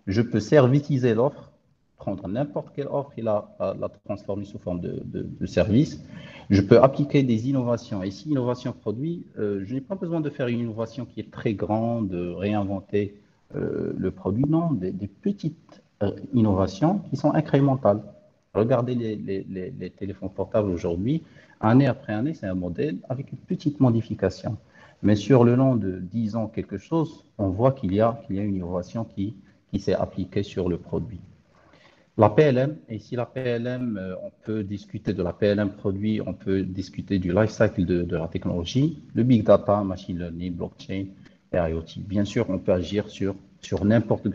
Je peux servitiser l'offre, prendre n'importe quelle offre et la transformer sous forme de service. Je peux appliquer des innovations. Et si innovation produit, je n'ai pas besoin de faire une innovation qui est très grande, de réinventer le produit. Non, des petites innovations qui sont incrémentales. Regardez les téléphones portables aujourd'hui. Année après année, c'est un modèle avec une petite modification. Mais sur le long de 10 ans, quelque chose, on voit qu'il y a une innovation qui s'est appliquée sur le produit. La PLM, et si la PLM, on peut discuter de la PLM produit, on peut discuter du life cycle de la technologie, le big data, machine learning, blockchain et IoT. Bien sûr, on peut agir sur n'importe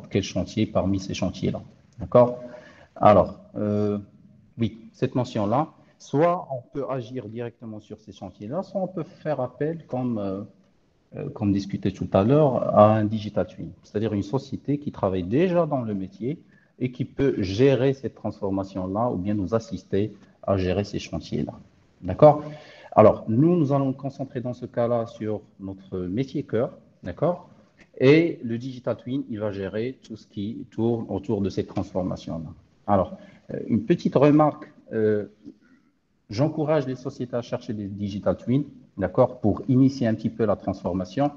quel chantier parmi ces chantiers-là. D'accord? Alors, oui, cette notion-là, soit on peut agir directement sur ces chantiers-là, soit on peut faire appel, comme discuté tout à l'heure, à un digital twin, c'est-à-dire une société qui travaille déjà dans le métier et qui peut gérer cette transformation-là ou bien nous assister à gérer ces chantiers-là. D'accord? Alors, nous allons nous concentrer dans ce cas-là sur notre métier cœur, d'accord? Et le digital twin, il va gérer tout ce qui tourne autour de cette transformation-là. Alors, Une petite remarque, j'encourage les sociétés à chercher des digital twins, d'accord, pour initier un petit peu la transformation,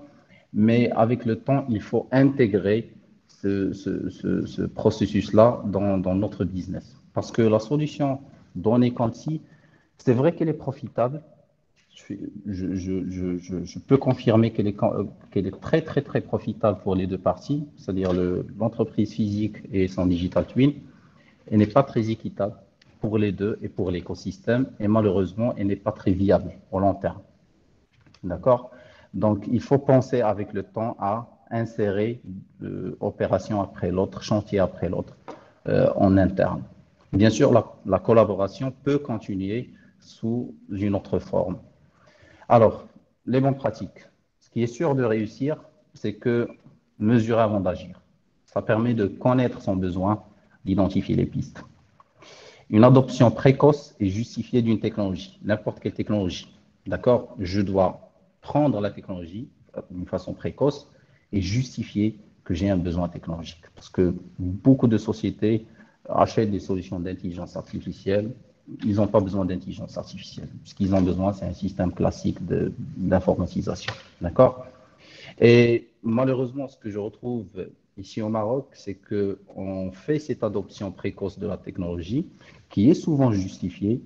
mais avec le temps, il faut intégrer ce processus-là dans notre business. Parce que la solution donnée comme ci, c'est vrai qu'elle est profitable. Je peux confirmer qu'elle est très, très, très profitable pour les deux parties, c'est-à-dire l'entreprise physique et son digital twin. Elle n'est pas très équitable pour les deux et pour l'écosystème, et malheureusement, elle n'est pas très viable au long terme. D'accord? Donc, il faut penser avec le temps à insérer opération après l'autre, chantier après l'autre en interne. Bien sûr, la collaboration peut continuer sous une autre forme. Alors, les bonnes pratiques. Ce qui est sûr de réussir, c'est que mesurer avant d'agir. Ça permet de connaître son besoin, d'identifier les pistes. Une adoption précoce est justifiée d'une technologie, n'importe quelle technologie. D'accord? Je dois prendre la technologie d'une façon précoce et justifier que j'ai un besoin technologique. Parce que beaucoup de sociétés achètent des solutions d'intelligence artificielle. Ils n'ont pas besoin d'intelligence artificielle. Ce qu'ils ont besoin, c'est un système classique d'informatisation. D'accord? Et malheureusement, ce que je retrouve ici au Maroc, c'est qu'on fait cette adoption précoce de la technologie qui est souvent justifiée,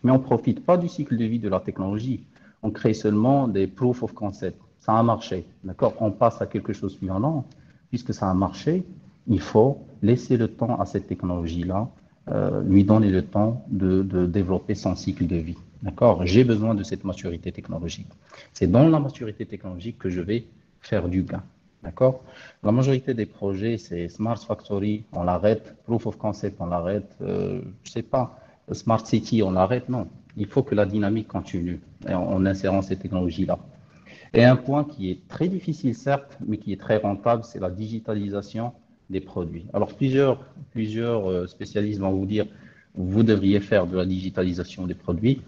mais on ne profite pas du cycle de vie de la technologie. On crée seulement des proof of concept. Ça a marché, d'accord? On passe à quelque chose de plus en an. Puisque ça a marché, il faut laisser le temps à cette technologie-là, lui donner le temps de développer son cycle de vie. D'accord? J'ai besoin de cette maturité technologique. C'est dans la maturité technologique que je vais faire du gain. D'accord? La majorité des projets, c'est Smart Factory, on l'arrête. Proof of Concept, on l'arrête. Je ne sais pas. Smart City, on l'arrête. Non. Il faut que la dynamique continue en insérant ces technologies-là. Et un point qui est très difficile, certes, mais qui est très rentable, c'est la digitalisation des produits. Alors, plusieurs spécialistes vont vous dire, vous devriez faire de la digitalisation des produits.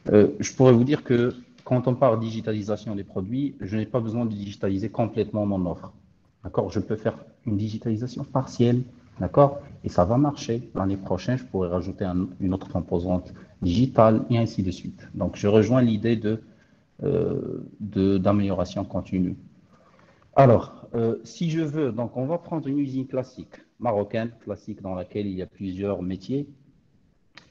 Je pourrais vous dire que quand on parle de digitalisation des produits, je n'ai pas besoin de digitaliser complètement mon offre. D'accord? Je peux faire une digitalisation partielle, d'accord? Et ça va marcher. L'année prochaine, je pourrais rajouter une autre composante digitale et ainsi de suite. Donc, je rejoins l'idée d'amélioration continue. Alors, si je veux, donc on va prendre une usine classique, marocaine, classique, dans laquelle il y a plusieurs métiers.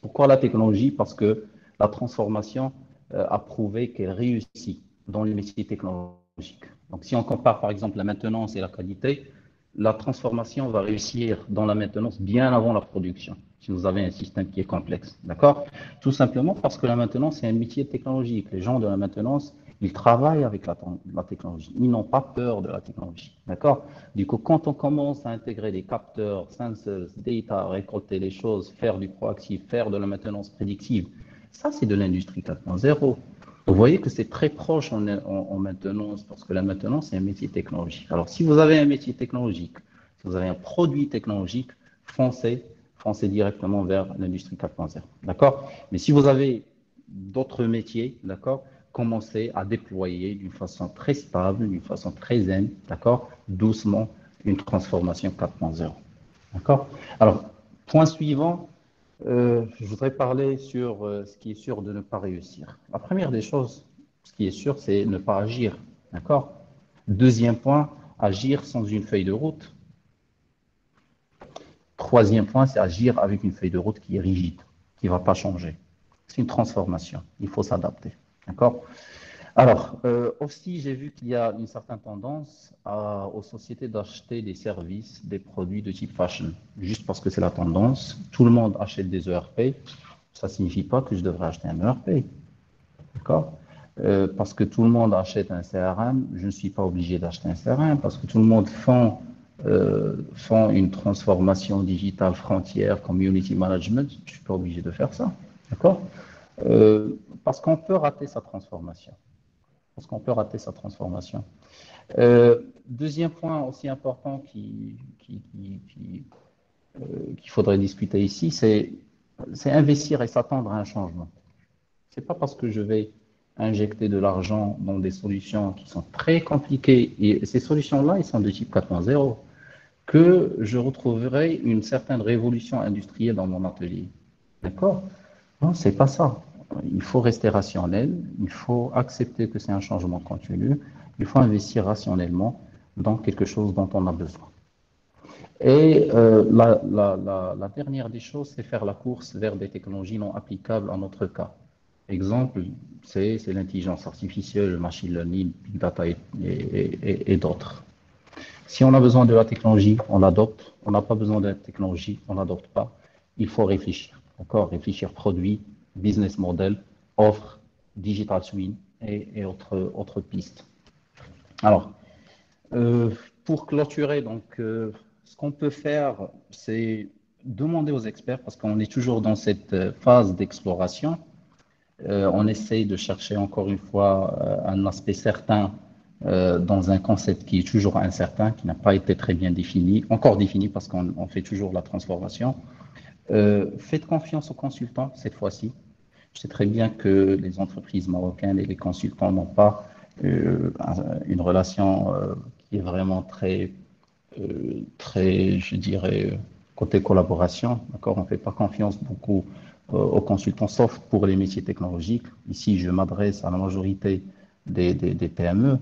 Pourquoi la technologie? Parce que la transformation a prouvé qu'elle réussit dans les métiers technologiques. Donc, si on compare par exemple la maintenance et la qualité, la transformation va réussir dans la maintenance bien avant la production, si vous avez un système qui est complexe. D'accord? Tout simplement parce que la maintenance, c'est un métier technologique. Les gens de la maintenance, ils travaillent avec la technologie. Ils n'ont pas peur de la technologie. D'accord? Du coup, quand on commence à intégrer des capteurs, sensors, data, récolter les choses, faire du proactif, faire de la maintenance prédictive, ça, c'est de l'industrie 4.0. Vous voyez que c'est très proche en maintenance, parce que la maintenance, c'est un métier technologique. Alors, si vous avez un métier technologique, si vous avez un produit technologique, foncez directement vers l'industrie 4.0. D'accord? Mais si vous avez d'autres métiers, d'accord, commencez à déployer d'une façon très stable, d'une façon très zen, d'accord, doucement, une transformation 4.0. D'accord? Alors, point suivant, je voudrais parler sur ce qui est sûr de ne pas réussir. La première des choses, ce qui est sûr, c'est ne pas agir. D'accord? Deuxième point, agir sans une feuille de route. Troisième point, c'est agir avec une feuille de route qui est rigide, qui ne va pas changer. C'est une transformation. Il faut s'adapter. D'accord? Alors, aussi, j'ai vu qu'il y a une certaine tendance aux sociétés d'acheter des services, des produits de type fashion, juste parce que c'est la tendance. Tout le monde achète des ERP. Ça ne signifie pas que je devrais acheter un ERP. D'accord? Parce que tout le monde achète un CRM, je ne suis pas obligé d'acheter un CRM. Parce que tout le monde font une transformation digitale frontière, community management, je ne suis pas obligé de faire ça. D'accord? Parce qu'on peut rater sa transformation. Deuxième point aussi important qu'il faudrait discuter ici, c'est investir et s'attendre à un changement. Ce n'est pas parce que je vais injecter de l'argent dans des solutions qui sont très compliquées, et ces solutions-là, elles sont de type 4.0. que je retrouverai une certaine révolution industrielle dans mon atelier. D'accord? Non, c'est pas ça. Il faut rester rationnel, il faut accepter que c'est un changement continu, il faut investir rationnellement dans quelque chose dont on a besoin. Et la dernière des choses, c'est faire la course vers des technologies non applicables à notre cas. Exemple, c'est l'intelligence artificielle, le machine learning, big data et d'autres. Si on a besoin de la technologie, on l'adopte. On n'a pas besoin de la technologie, on n'adopte pas. Il faut réfléchir, d'accord? Réfléchir produit, business model, offre, digital twin et autres pistes. Alors, pour clôturer, donc, ce qu'on peut faire, c'est demander aux experts, parce qu'on est toujours dans cette phase d'exploration. On essaye de chercher encore une fois un aspect certain dans un concept qui est toujours incertain, qui n'a pas été très bien défini, encore défini parce qu'on fait toujours la transformation. Faites confiance aux consultants cette fois-ci. Je sais très bien que les entreprises marocaines et les consultants n'ont pas une relation qui est vraiment très, je dirais, côté collaboration. D'accord, on ne fait pas confiance beaucoup aux consultants, sauf pour les métiers technologiques. Ici, je m'adresse à la majorité des PME.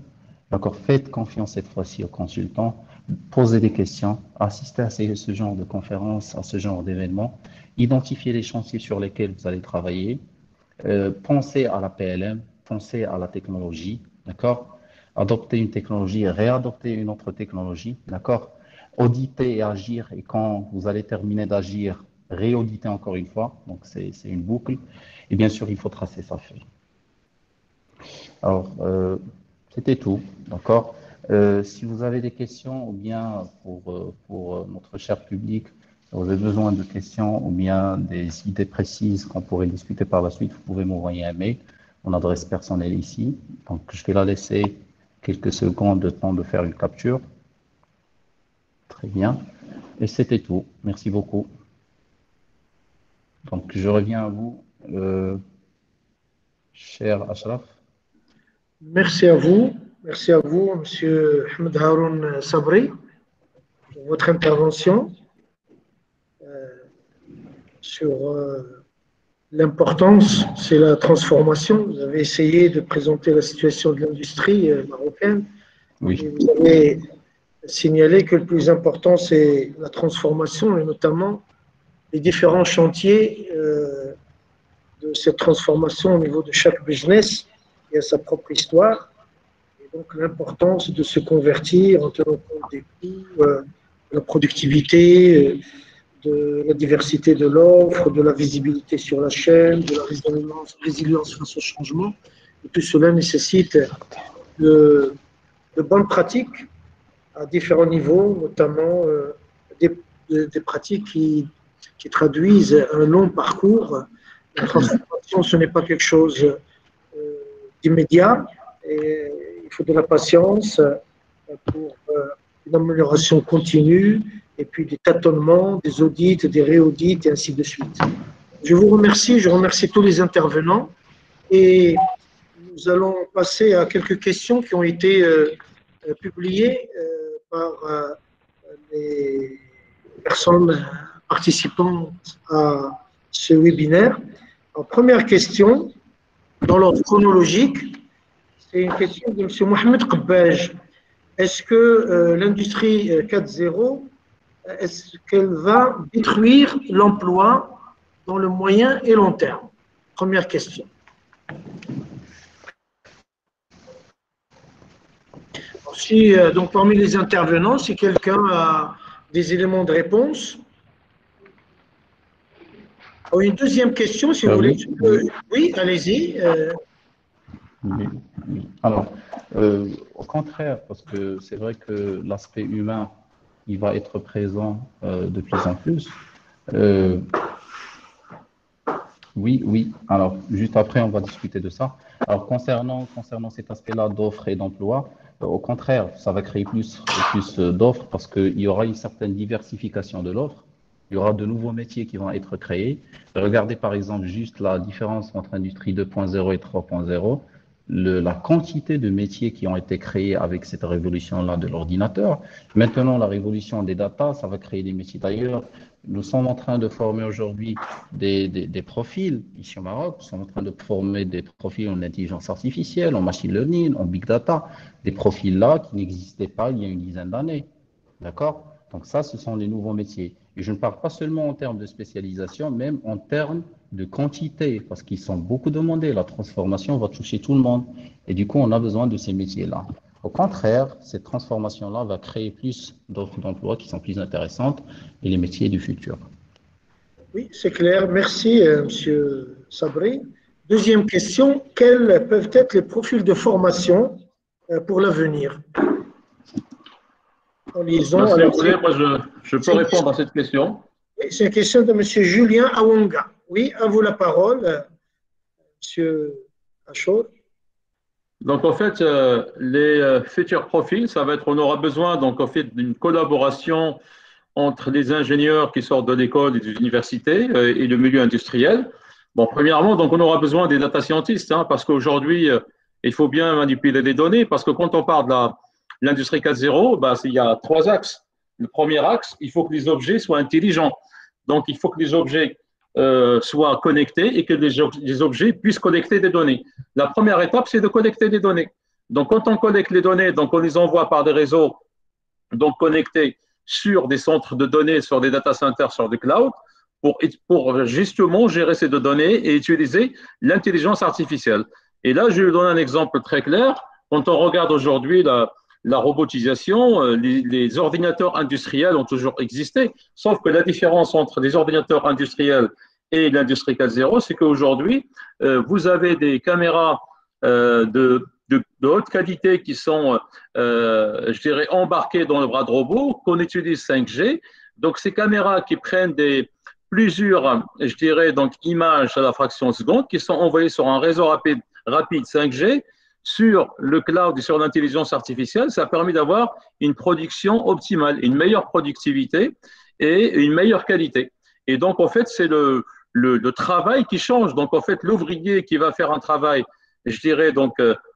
D'accord, faites confiance cette fois-ci aux consultants, posez des questions, assistez à ce genre de conférences, à ce genre d'événements, identifiez les chantiers sur lesquels vous allez travailler, pensez à la PLM, pensez à la technologie, d'accord? Adoptez une technologie, réadoptez une autre technologie, d'accord? Auditer et agir, et quand vous allez terminer d'agir, réauditer encore une fois, donc c'est une boucle, et bien sûr, il faut tracer sa feuille. Alors, c'était tout, d'accord? Si vous avez des questions, ou bien pour notre cher public, si vous avez besoin de questions ou bien des idées précises qu'on pourrait discuter par la suite, vous pouvez m'envoyer un mail, mon adresse personnelle ici. Donc, je vais la laisser quelques secondes de temps de faire une capture. Très bien. Et c'était tout. Merci beaucoup. Donc, je reviens à vous, cher Ashraf. Merci à vous, Monsieur Ahmed Haroun Sabri, pour votre intervention sur l'importance, c'est la transformation. Vous avez essayé de présenter la situation de l'industrie marocaine. Oui. Et vous avez signalé que le plus important, c'est la transformation et notamment les différents chantiers de cette transformation au niveau de chaque business qui a sa propre histoire. Et donc l'importance de se convertir en tenant compte des coûts, de la productivité, de la diversité de l'offre, de la visibilité sur la chaîne, de la résilience face au changement. Et tout cela nécessite de bonnes pratiques à différents niveaux, notamment des pratiques qui traduisent un long parcours. La transformation, ce n'est pas quelque chose d'immédiat. Il faut de la patience pour une amélioration continue, et puis des tâtonnements, des audits, des réaudits, et ainsi de suite. Je vous remercie, je remercie tous les intervenants, et nous allons passer à quelques questions qui ont été publiées par les personnes participant à ce webinaire. En première question, dans l'ordre chronologique, c'est une question de M. Mohamed Qabbaj. Est-ce que l'industrie 4.0, est-ce qu'elle va détruire l'emploi dans le moyen et long terme? Première question. Si, donc, parmi les intervenants, si quelqu'un a des éléments de réponse. Oh, une deuxième question, si vous voulez. Oui, allez-y. Oui. Alors, au contraire, parce que c'est vrai que l'aspect humain, il va être présent de plus en plus. Oui. Alors, juste après, on va discuter de ça. Alors, concernant cet aspect-là d'offres et d'emploi, au contraire, ça va créer plus d'offres parce qu'il y aura une certaine diversification de l'offre. Il y aura de nouveaux métiers qui vont être créés. Regardez par exemple juste la différence entre industrie 2.0 et 3.0. la quantité de métiers qui ont été créés avec cette révolution-là de l'ordinateur. Maintenant, la révolution des data, ça va créer des métiers d'ailleurs. Nous sommes en train de former aujourd'hui des profils ici au Maroc. Nous sommes en train de former des profils en intelligence artificielle, en machine learning, en big data. Des profils-là qui n'existaient pas il y a une dizaine d'années. D'accord? Donc ça, ce sont les nouveaux métiers. Et je ne parle pas seulement en termes de spécialisation, même en termes de quantité, parce qu'ils sont beaucoup demandés. La transformation va toucher tout le monde. Et du coup, on a besoin de ces métiers-là. Au contraire, cette transformation-là va créer plus d'offres d'emploi qui sont plus intéressantes et les métiers du futur. Oui, c'est clair. Merci, Monsieur Sabri. Deuxième question, quels peuvent être les profils de formation pour l'avenir? En liaison, si vous voulez, moi je peux répondre à cette question. C'est une question de Monsieur Julien Awonga. Oui, à vous la parole, Monsieur Achour. Donc, en fait, les futurs profils, ça va être, on aura besoin donc en fait d'une collaboration entre les ingénieurs qui sortent de l'école et des universités et le milieu industriel. Bon, premièrement, donc on aura besoin des data scientists, hein, parce qu'aujourd'hui, il faut bien manipuler les données, parce que quand on parle de l'industrie 4.0, ben, il y a 3 axes. Le premier axe, il faut que les objets soient intelligents. Donc, il faut que les objets soient connectés et que les objets puissent collecter des données. La première étape, c'est de collecter des données. Donc, quand on collecte les données, donc on les envoie par des réseaux donc connectés sur des centres de données, sur des data centers, sur des clouds, pour justement gérer ces données et utiliser l'intelligence artificielle. Et là, je vais vous donner un exemple très clair. Quand on regarde aujourd'hui la robotisation, les ordinateurs industriels ont toujours existé, sauf que la différence entre les ordinateurs industriels et l'industrie 4.0, c'est qu'aujourd'hui, vous avez des caméras de haute qualité qui sont, je dirais, embarquées dans le bras de robot, qu'on utilise 5G. Donc, ces caméras qui prennent plusieurs, je dirais, donc, images à la fraction de seconde, qui sont envoyées sur un réseau rapide 5G, sur le cloud et sur l'intelligence artificielle, ça a permis d'avoir une production optimale, une meilleure productivité et une meilleure qualité. Et donc, en fait, c'est le travail qui change. Donc, en fait, l'ouvrier qui va faire un travail, je dirais, donc,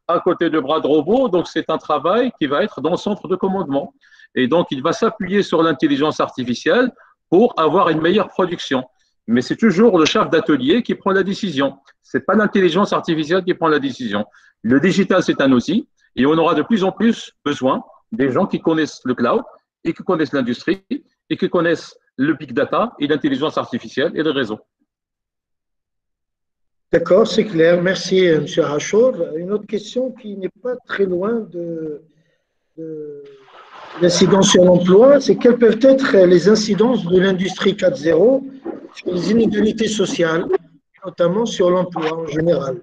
à côté de bras de robot, donc c'est un travail qui va être dans le centre de commandement. Et donc, il va s'appuyer sur l'intelligence artificielle pour avoir une meilleure production. Mais c'est toujours le chef d'atelier qui prend la décision. Ce n'est pas l'intelligence artificielle qui prend la décision. Le digital, c'est un outil et on aura de plus en plus besoin des gens qui connaissent le cloud et qui connaissent l'industrie et qui connaissent le big data et l'intelligence artificielle et les réseaux. D'accord, c'est clair. Merci, M. Achour. Une autre question qui n'est pas très loin de l'incidence sur l'emploi, c'est quelles peuvent être les incidences de l'industrie 4.0 sur les inégalités sociales, notamment sur l'emploi en général?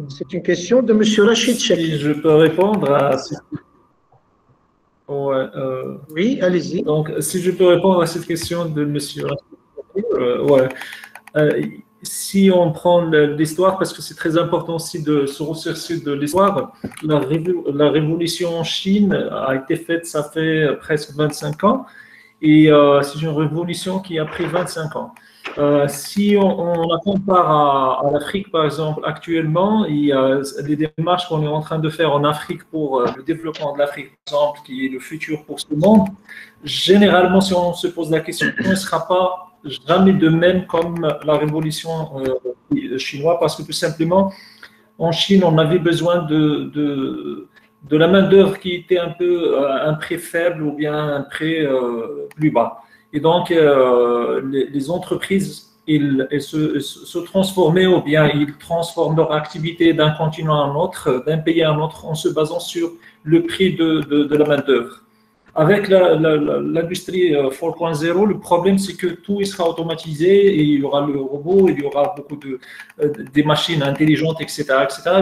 C'est une question de M. Rachid Chek. Si je peux répondre à cette oui, allez-y. Donc, si je peux répondre à cette question de M. Rachid Chek, si on prend l'histoire, parce que c'est très important aussi de se ressourcer de l'histoire, la révolution en Chine a été faite, ça fait presque 25 ans, et c'est une révolution qui a pris 25 ans. Si on la compare à l'Afrique, par exemple, actuellement, il y a des démarches qu'on est en train de faire en Afrique pour le développement de l'Afrique, par exemple, qui est le futur pour ce monde. Généralement, si on se pose la question, on ne sera pas jamais de même comme la révolution chinoise, parce que tout simplement, en Chine, on avait besoin de la main-d'œuvre qui était un prix faible ou bien un prix plus bas. Et donc, les entreprises, elles se transformaient ou bien ils transforment leur activité d'un continent à un autre, d'un pays à un autre, en se basant sur le prix de la main-d'œuvre. Avec l'industrie 4.0, le problème, c'est que tout sera automatisé et il y aura le robot, il y aura beaucoup des machines intelligentes, etc.,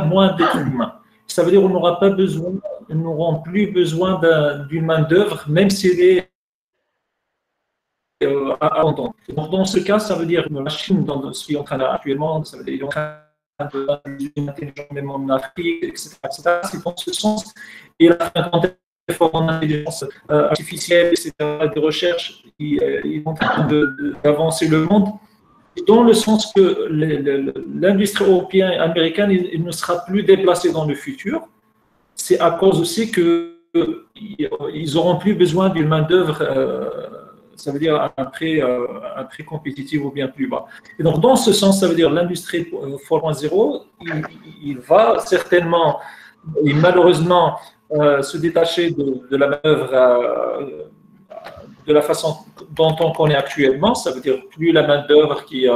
moins d'êtres humains. Ça veut dire qu'on n'aura pas besoin, nous n'aurons plus besoin d'une main-d'œuvre, même si elle est abondante. Donc, dans ce cas, ça veut dire que la Chine, dans ce qui est en train actuellement, ça veut dire qu'il est en train de l'intelligence même en Afrique, etc., c'est dans ce sens. Et la en intelligence artificielle, etc., des recherches qui sont en train d'avancer le monde. dans le sens que l'industrie européenne et américaine il ne sera plus déplacée dans le futur. C'est à cause aussi qu'ils n'auront plus besoin d'une main-d'œuvre, ça veut dire un prix compétitif ou bien plus bas. Et donc, dans ce sens, ça veut dire l'industrie 4.0, il va certainement et malheureusement se détacher de la main-d'œuvre de la façon dont on connaît actuellement, ça veut dire plus la main-d'œuvre qui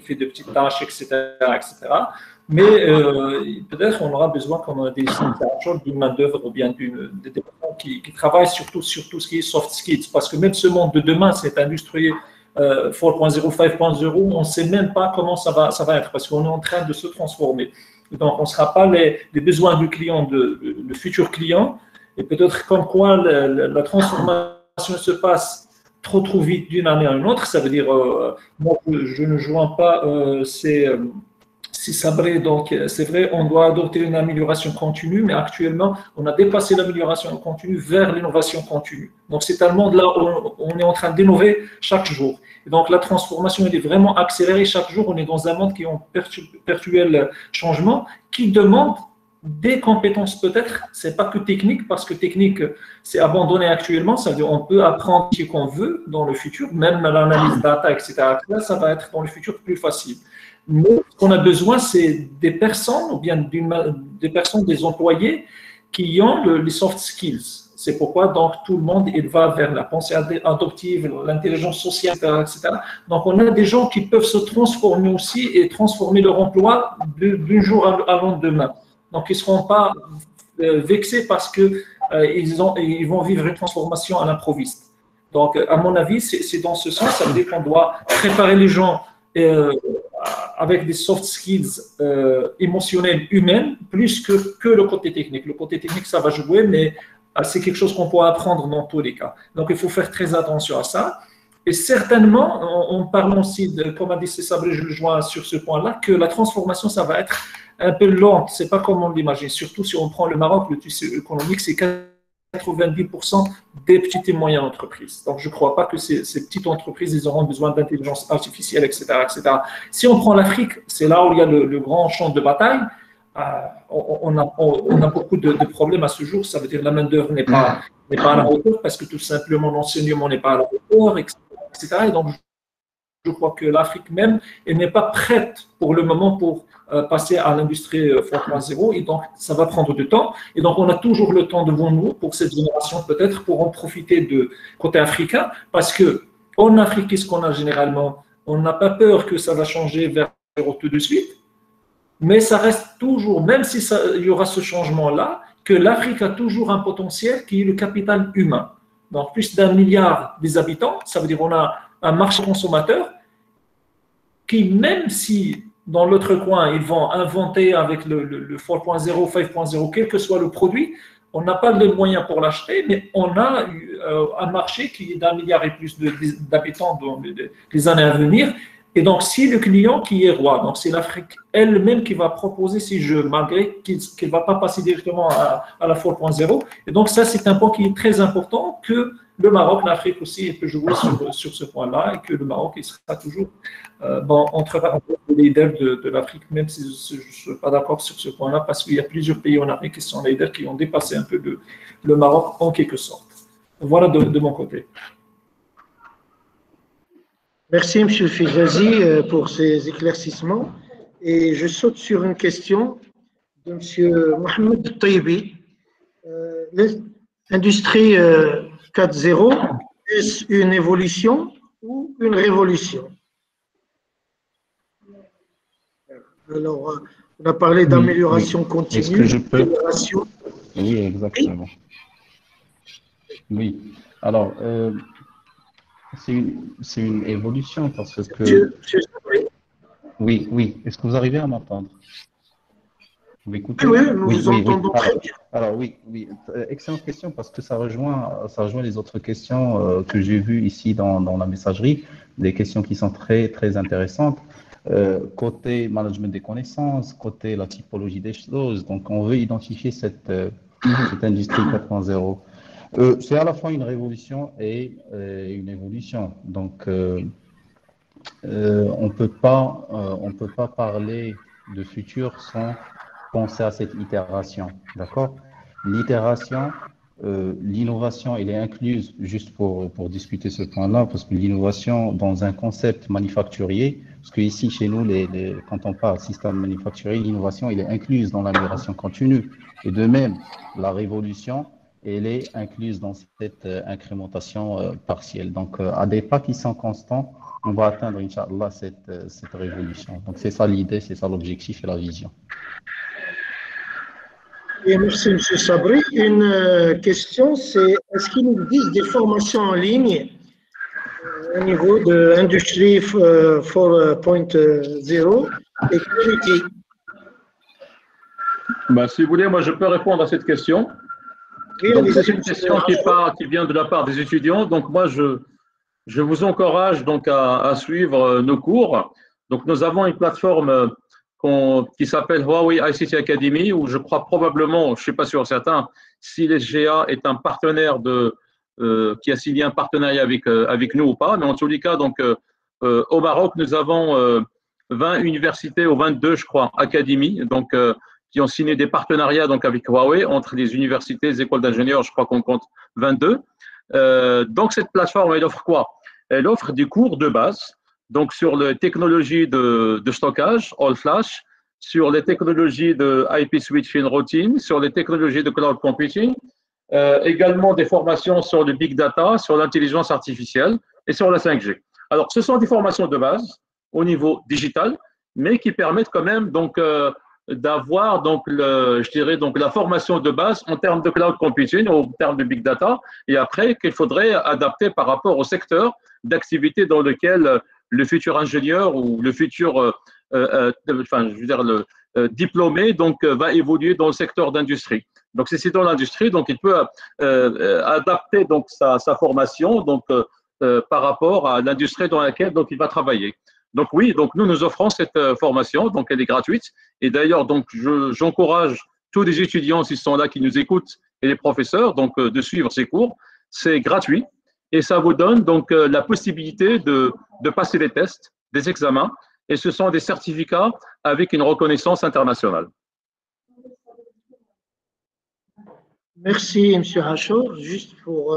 fait de petites tâches, etc. Mais peut-être on aura besoin, comme on a dit, d'une main-d'œuvre ou bien des personnes qui travaillent sur tout ce qui est soft skills. Parce que même ce monde de demain, cette industrie 4.0, 5.0, on ne sait même pas comment ça va être parce qu'on est en train de se transformer. Donc, on ne sera pas les besoins du client, le futur client. Et peut-être comme quoi la transformation se passe trop vite d'une année à une autre. Ça veut dire, moi, je ne joins pas c'est sabré, donc c'est vrai, on doit adopter une amélioration continue, mais actuellement, on a dépassé l'amélioration continue vers l'innovation continue. Donc, c'est un monde là où on est en train d'innover chaque jour. Et donc, la transformation, elle est vraiment accélérée chaque jour. On est dans un monde qui est en perpétuel changement, qui demande des compétences peut-être, c'est pas que technique, parce que technique, c'est abandonné actuellement, ça veut dire on peut apprendre ce qu'on veut dans le futur, même l'analyse data, etc. Là, ça va être dans le futur plus facile. Mais ce qu'on a besoin, c'est des personnes, ou bien des personnes, des employés qui ont les soft skills. C'est pourquoi donc tout le monde il va vers la pensée adoptive, l'intelligence sociale, etc. Donc on a des gens qui peuvent se transformer aussi et transformer leur emploi d'un jour à lendemain. Donc ils ne seront pas vexés parce que ils vont vivre une transformation à l'improviste. Donc à mon avis, c'est dans ce sens, ça veut dire qu'on doit préparer les gens avec des soft skills émotionnels, humaines, plus que le côté technique. Le côté technique, ça va jouer, mais c'est quelque chose qu'on peut apprendre dans tous les cas. Donc, il faut faire très attention à ça. Et certainement, en parlant aussi, comme a dit Sabré, je le joins sur ce point-là, que la transformation, ça va être un peu lente. Ce n'est pas comme on l'imagine. Surtout si on prend le Maroc, le tissu économique, c'est 90% des petites et moyennes entreprises. Donc, je ne crois pas que ces petites entreprises, ils auront besoin d'intelligence artificielle, etc., etc. Si on prend l'Afrique, c'est là où il y a le grand champ de bataille. On a beaucoup de problèmes à ce jour. Ça veut dire que la main-d'œuvre n'est pas à la hauteur parce que tout simplement l'enseignement n'est pas à la hauteur, etc. Et donc, je crois que l'Afrique même, elle n'est pas prête pour le moment pour passer à l'industrie 4.0 et donc ça va prendre du temps. Et donc, on a toujours le temps devant nous pour cette génération peut-être pour en profiter de côté africain parce qu'en Afrique, qu'est-ce qu'on a généralement? On n'a pas peur que ça va changer vers tout de suite. Mais ça reste toujours, même si il y aura ce changement-là, que l'Afrique a toujours un potentiel qui est le capital humain. Donc, plus d'1 milliard des habitants, ça veut dire qu'on a un marché consommateur qui, même si dans l'autre coin, ils vont inventer avec le 4.0, 5.0, quel que soit le produit, on n'a pas les moyens pour l'acheter, mais on a un marché qui est d'1 milliard et plus d'habitants dans les années à venir. Et donc, si le client qui est roi, donc c'est l'Afrique elle-même qui va proposer ces jeux, malgré qu'il ne va pas passer directement à la 4.0. Et donc, ça, c'est un point qui est très important que le Maroc, l'Afrique aussi, peut jouer sur ce point-là et que le Maroc, il sera toujours entre les leaders de l'Afrique, même si je ne suis pas d'accord sur ce point-là, parce qu'il y a plusieurs pays en Afrique qui sont leaders qui ont dépassé un peu le Maroc en quelque sorte. Voilà de mon côté. Merci, M. Fizazi, pour ces éclaircissements. Et je saute sur une question de M. Mohamed Taibi. L'industrie 4.0, est-ce une évolution ou une révolution? Alors, on a parlé d'amélioration continue. Est-ce que je peux? Oui, exactement. Oui. Alors, c'est une évolution parce que… Oui. Est-ce que vous arrivez à m'entendre? Vous m'écoutez? Oui, nous vous entendons très bien. Alors oui. Excellente question parce que ça rejoint les autres questions que j'ai vues ici dans la messagerie, des questions qui sont très, très intéressantes. Côté management des connaissances, côté la typologie des choses. Donc, on veut identifier cette industrie 4.0. C'est à la fois une révolution et une évolution. Donc, on peut pas parler de futur sans penser à cette itération, d'accord? L'itération, l'innovation, elle est incluse, juste pour discuter ce point-là, parce que l'innovation dans un concept manufacturier, parce que ici, chez nous, quand on parle de système manufacturier, l'innovation, elle est incluse dans l'amélioration continue. Et de même, la révolution, elle est incluse dans cette incrémentation partielle. Donc, à des pas qui sont constants, on va atteindre, Inch'Allah, cette révolution. Donc, c'est ça l'idée, c'est ça l'objectif et la vision. Et merci, M. Sabri. Une question, c'est est-ce qu'il existe des formations en ligne au niveau de l'industrie 4.0 et quality? Ben, si vous voulez, moi, je peux répondre à cette question. Oui, Donc, c'est une question qui vient de la part des étudiants. Donc, moi, je vous encourage donc à suivre nos cours. Donc, nous avons une plateforme qui s'appelle Huawei ICT Academy, où je crois probablement, je ne suis pas sûr certain, si l'SGA est un partenaire qui a signé un partenariat avec nous ou pas. Mais en tous les cas, donc, au Maroc, nous avons 20 universités, ou 22, je crois, académies, donc, qui ont signé des partenariats donc, avec Huawei, entre les universités, les écoles d'ingénieurs, je crois qu'on compte 22. Donc, cette plateforme, elle offre quoi? Elle offre des cours de base, donc sur les technologies de stockage, all flash, sur les technologies de IP switching routine, sur les technologies de cloud computing, également des formations sur le big data, sur l'intelligence artificielle et sur la 5G. Alors, ce sont des formations de base au niveau digital, mais qui permettent quand même donc d'avoir donc je dirais donc la formation de base en termes de cloud computing, en termes de big data, et après qu'il faudrait adapter par rapport au secteur d'activité dans lequel le futur ingénieur ou le futur enfin je veux dire le diplômé donc va évoluer dans le secteur d'industrie. Donc si c'est dans l'industrie, donc il peut adapter donc sa formation donc par rapport à l'industrie dans laquelle donc il va travailler. Donc oui, donc nous offrons cette formation, donc elle est gratuite. Et d'ailleurs, donc j'encourage tous les étudiants qui sont là, qui nous écoutent, et les professeurs, donc de suivre ces cours. C'est gratuit et ça vous donne donc la possibilité de passer des tests, des examens, et ce sont des certificats avec une reconnaissance internationale. Merci, M. Hachour. Juste pour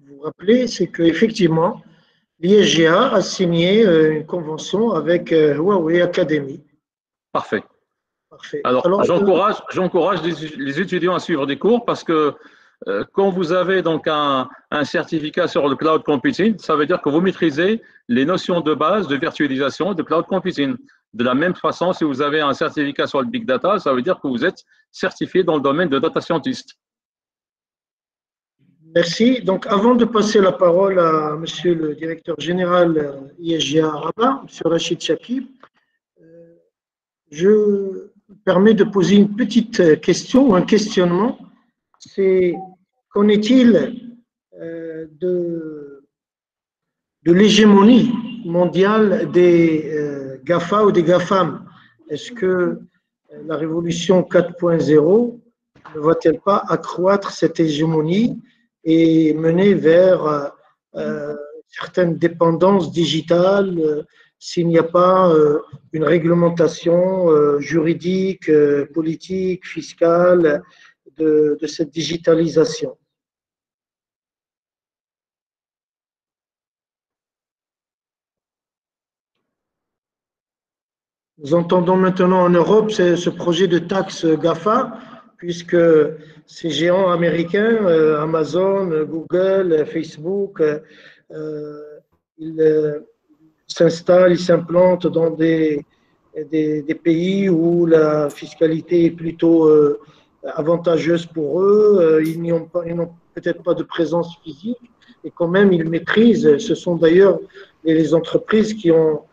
vous rappeler, c'est qu'effectivement, l'ISGA a signé une convention avec Huawei Academy. Parfait. Parfait. Alors j'encourage les étudiants à suivre des cours parce que quand vous avez donc un certificat sur le cloud computing, ça veut dire que vous maîtrisez les notions de base de virtualisation de cloud computing. De la même façon, si vous avez un certificat sur le big data, ça veut dire que vous êtes certifié dans le domaine de data scientist. Merci. Donc, avant de passer la parole à Monsieur le directeur général ISGA Rabat, M. Rachid Chakib, je me permets de poser une petite question ou un questionnement. C'est qu'en est-il de l'hégémonie mondiale des GAFA ou des GAFAM? Est-ce que la révolution 4.0 ne va-t-elle pas accroître cette hégémonie et mener vers certaines dépendances digitales s'il n'y a pas une réglementation juridique, politique, fiscale de cette digitalisation? Nous entendons maintenant en Europe ce projet de taxe GAFA, puisque ces géants américains, Amazon, Google, Facebook, ils s'installent, ils s'implantent dans des pays où la fiscalité est plutôt avantageuse pour eux. Ils n'ont peut-être pas de présence physique et quand même ils maîtrisent. Ce sont d'ailleurs les entreprises qui ont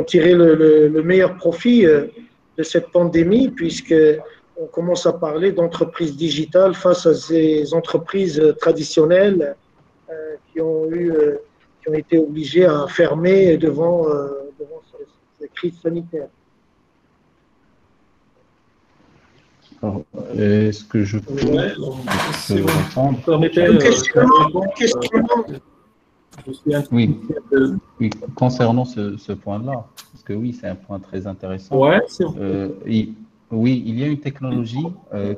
tiré le meilleur profit de cette pandémie, puisqu'on commence à parler d'entreprises digitales face à ces entreprises traditionnelles qui ont été obligées à fermer devant cette crise sanitaire. Est-ce que je peux répondre? Je suis un Oui, oui, concernant ce point-là, parce que oui, c'est un point très intéressant. Ouais, c'est Oui, il y a une technologie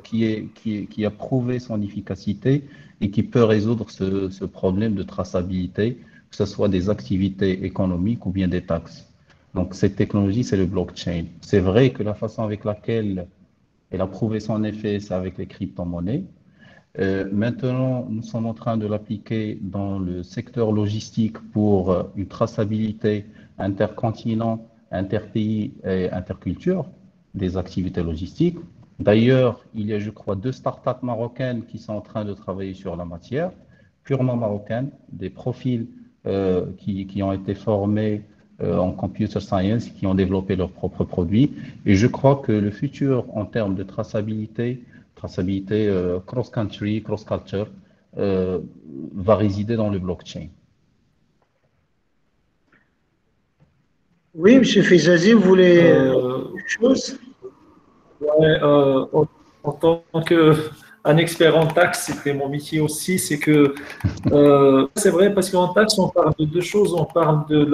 qui a prouvé son efficacité et qui peut résoudre ce problème de traçabilité, que ce soit des activités économiques ou bien des taxes. Donc, cette technologie, c'est le blockchain. C'est vrai que la façon avec laquelle elle a prouvé son effet, c'est avec les crypto-monnaies. Maintenant, nous sommes en train de l'appliquer dans le secteur logistique pour une traçabilité intercontinent, interpays et interculture des activités logistiques. D'ailleurs, il y a, je crois, 2 startups marocaines qui sont en train de travailler sur la matière, purement marocaines, des profils qui ont été formés en computer science, qui ont développé leurs propres produits. Et je crois que le futur en termes de traçabilité cross-country, cross-culture, va résider dans le blockchain. Oui, Monsieur Fizazi, vous voulez quelque chose? ouais, en tant qu'un expert en taxes, c'était mon métier aussi, c'est que c'est vrai parce qu'en taxes, on parle de deux choses. On parle de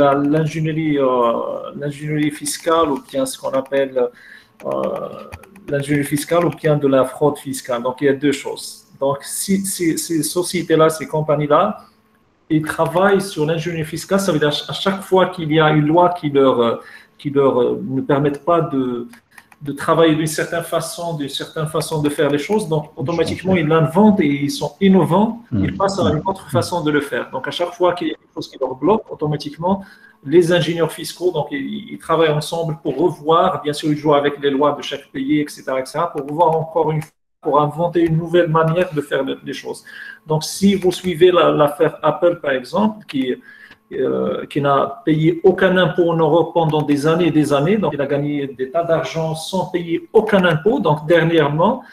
l'ingénierie fiscale ou bien ce qu'on appelle l'ingénierie fiscale ou bien de la fraude fiscale. Donc, il y a deux choses. Donc, si ces sociétés-là, ces compagnies-là, ils travaillent sur l'ingénierie fiscale, ça veut dire à chaque fois qu'il y a une loi qui leur ne permette pas de travailler d'une certaine façon de faire les choses. Donc, automatiquement, ils l'inventent et ils sont innovants. Ils passent à une autre façon de le faire. Donc, à chaque fois qu'il y a quelque chose qui leur bloque, automatiquement, les ingénieurs fiscaux, donc, ils travaillent ensemble pour revoir. Bien sûr, ils jouent avec les lois de chaque pays, etc., pour revoir encore une fois, pour inventer une nouvelle manière de faire les choses. Donc, si vous suivez l'affaire Apple, par exemple, qui n'a payé aucun impôt en Europe pendant des années et des années. Donc, il a gagné des tas d'argent sans payer aucun impôt. Donc, dernièrement,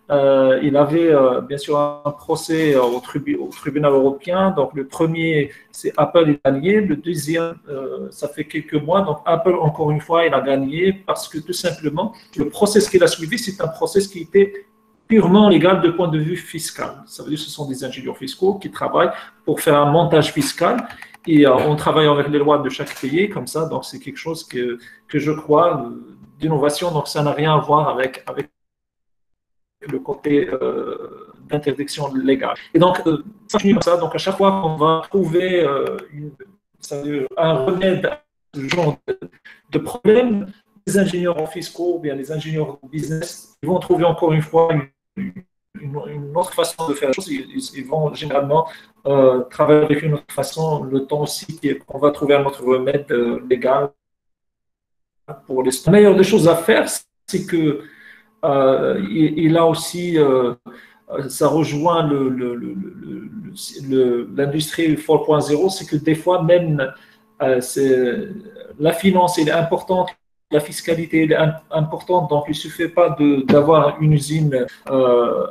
il avait bien sûr un procès au tribunal européen. Donc, le premier, c'est Apple est gagné. Le deuxième, ça fait quelques mois. Donc, Apple, encore une fois, il a gagné parce que tout simplement, le procès qu'il a suivi, c'est un procès qui était purement légal de point de vue fiscal. Ça veut dire que ce sont des ingénieurs fiscaux qui travaillent pour faire un montage fiscal et on travaille avec les lois de chaque pays comme ça. Donc, c'est quelque chose que je crois d'innovation. Donc, ça n'a rien à voir avec le côté d'interdiction légale. Et donc, ça finit comme ça. Donc, à chaque fois qu'on va trouver un remède à ce genre de problème, les ingénieurs fiscaux ou bien les ingénieurs business, ils vont trouver encore une fois une autre façon de faire les choses. Ils vont généralement travailler avec une autre façon. Le temps aussi qu'on va trouver un autre remède légal pour les. La meilleure des choses à faire, c'est que il a aussi, ça rejoint l'industrie 4.0, c'est que des fois même la finance elle est importante. La fiscalité est importante, donc il ne suffit pas d'avoir une usine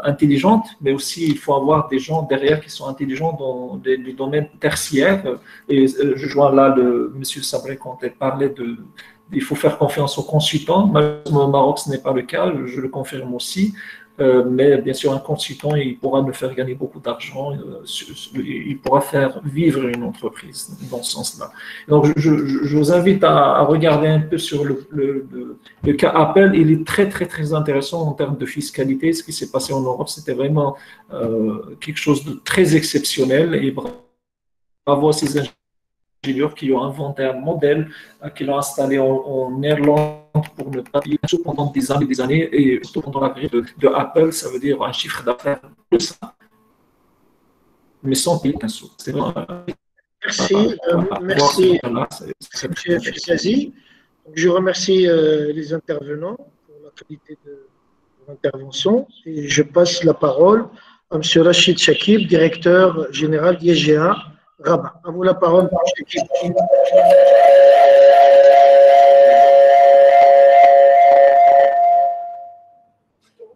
intelligente, mais aussi il faut avoir des gens derrière qui sont intelligents dans les domaines tertiaires. Et je joins là M. Sabré quand il parlait il faut faire confiance aux consultants. Malheureusement, au Maroc, ce n'est pas le cas, je le confirme aussi. Mais bien sûr, un consultant, il pourra me faire gagner beaucoup d'argent, il pourra faire vivre une entreprise dans ce sens-là. Donc, je vous invite à regarder un peu sur le cas Apple. Il est très, très, très intéressant en termes de fiscalité. Ce qui s'est passé en Europe, c'était vraiment quelque chose de très exceptionnel. Et bravo à ces ingénieurs qui ont inventé un modèle, qui l'ont installé en Irlande pour ne pas payer pendant des années, et surtout pendant la période de Apple, ça veut dire un chiffre d'affaires de ça, mais sans payer un sou. C'est vraiment. Merci, M. Fizazi. Je remercie les intervenants pour la qualité de l'intervention et je passe la parole à M. Rachid Chakib, directeur général d'ISGA Rabat. À vous la parole, Chakib.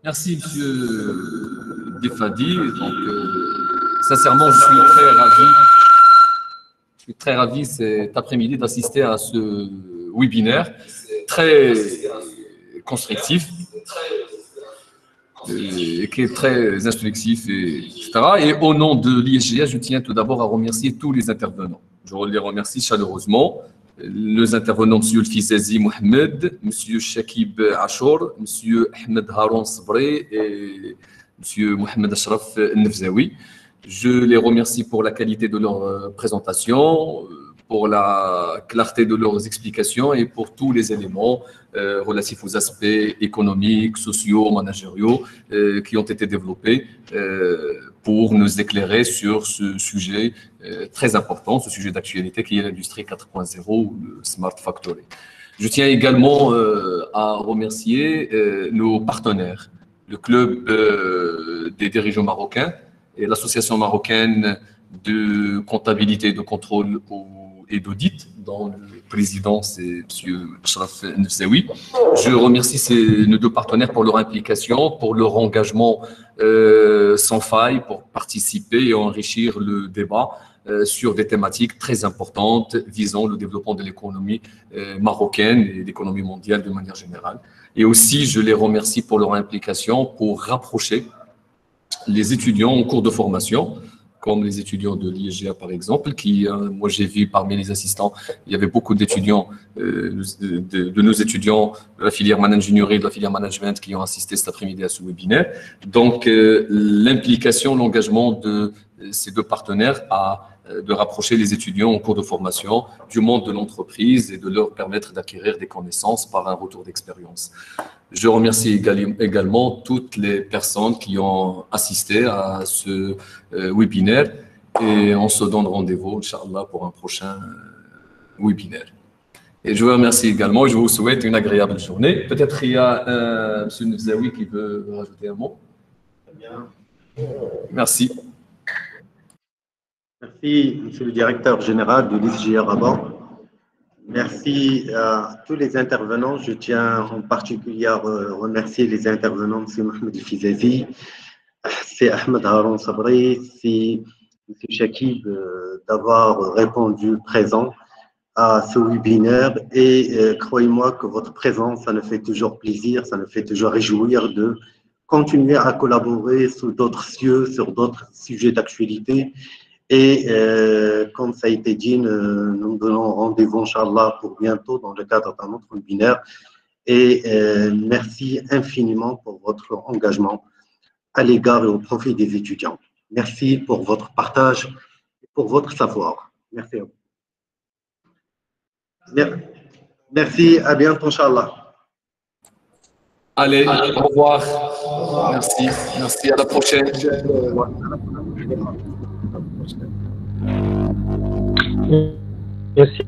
Merci, M. Defadi. Donc, sincèrement, je suis très ravi cet après-midi d'assister à ce webinaire très constructif. qui est très instructif, etc. Et au nom de l'ISGA, je tiens tout d'abord à remercier tous les intervenants. Je les remercie chaleureusement. Les intervenants, M. Fizazi Mohamed, M. Shakib Achour, M. Ahmed Haroun Sabré et M. Mohamed Ashraf Nefzaoui. Je les remercie pour la qualité de leur présentation, pour la clarté de leurs explications et pour tous les éléments relatifs aux aspects économiques, sociaux, managériaux qui ont été développés pour nous éclairer sur ce sujet très important, ce sujet d'actualité qui est l'industrie 4.0 ou le Smart Factory. Je tiens également à remercier nos partenaires, le club des dirigeants marocains et l'association marocaine de comptabilité et de contrôle et d'audit, dont le président c'est M. Ashraf Nefzaoui. Je remercie nos deux partenaires pour leur implication, pour leur engagement sans faille, pour participer et enrichir le débat sur des thématiques très importantes visant le développement de l'économie marocaine et l'économie mondiale de manière générale. Et aussi, je les remercie pour leur implication pour rapprocher les étudiants en cours de formation, comme les étudiants de l'ISGA par exemple, qui, moi j'ai vu parmi les assistants, il y avait beaucoup d'étudiants, de nos étudiants de la filière ingénierie et de la filière management qui ont assisté cet après-midi à ce webinaire. Donc l'implication, l'engagement de ces deux partenaires de rapprocher les étudiants en cours de formation du monde de l'entreprise et de leur permettre d'acquérir des connaissances par un retour d'expérience. Je remercie également toutes les personnes qui ont assisté à ce webinaire et on se donne rendez-vous, Inch'Allah, pour un prochain webinaire. Et je vous remercie également et je vous souhaite une agréable journée. Peut-être il y a M. Nefzaoui qui veut rajouter un mot. Très bien. Merci. Merci, Monsieur le Directeur Général de l'ISGA Rabat. Merci à tous les intervenants. Je tiens en particulier à remercier les intervenants, M. Mohamed Fizazi, c'est Ahmed Haroun Sabri, c'est M. Shakib d'avoir répondu présent à ce webinaire. Et croyez-moi que votre présence, ça nous fait toujours plaisir, ça nous fait toujours réjouir de continuer à collaborer sur d'autres cieux, sur d'autres sujets d'actualité. Et comme ça a été dit, nous donnons rendez-vous, Inch'Allah, pour bientôt dans le cadre d'un autre webinaire. Et merci infiniment pour votre engagement à l'égard et au profit des étudiants. Merci pour votre partage et pour votre savoir. Merci à vous. Merci, à bientôt, Inch'Allah. Allez, au revoir. Merci, merci, à la prochaine. Merci.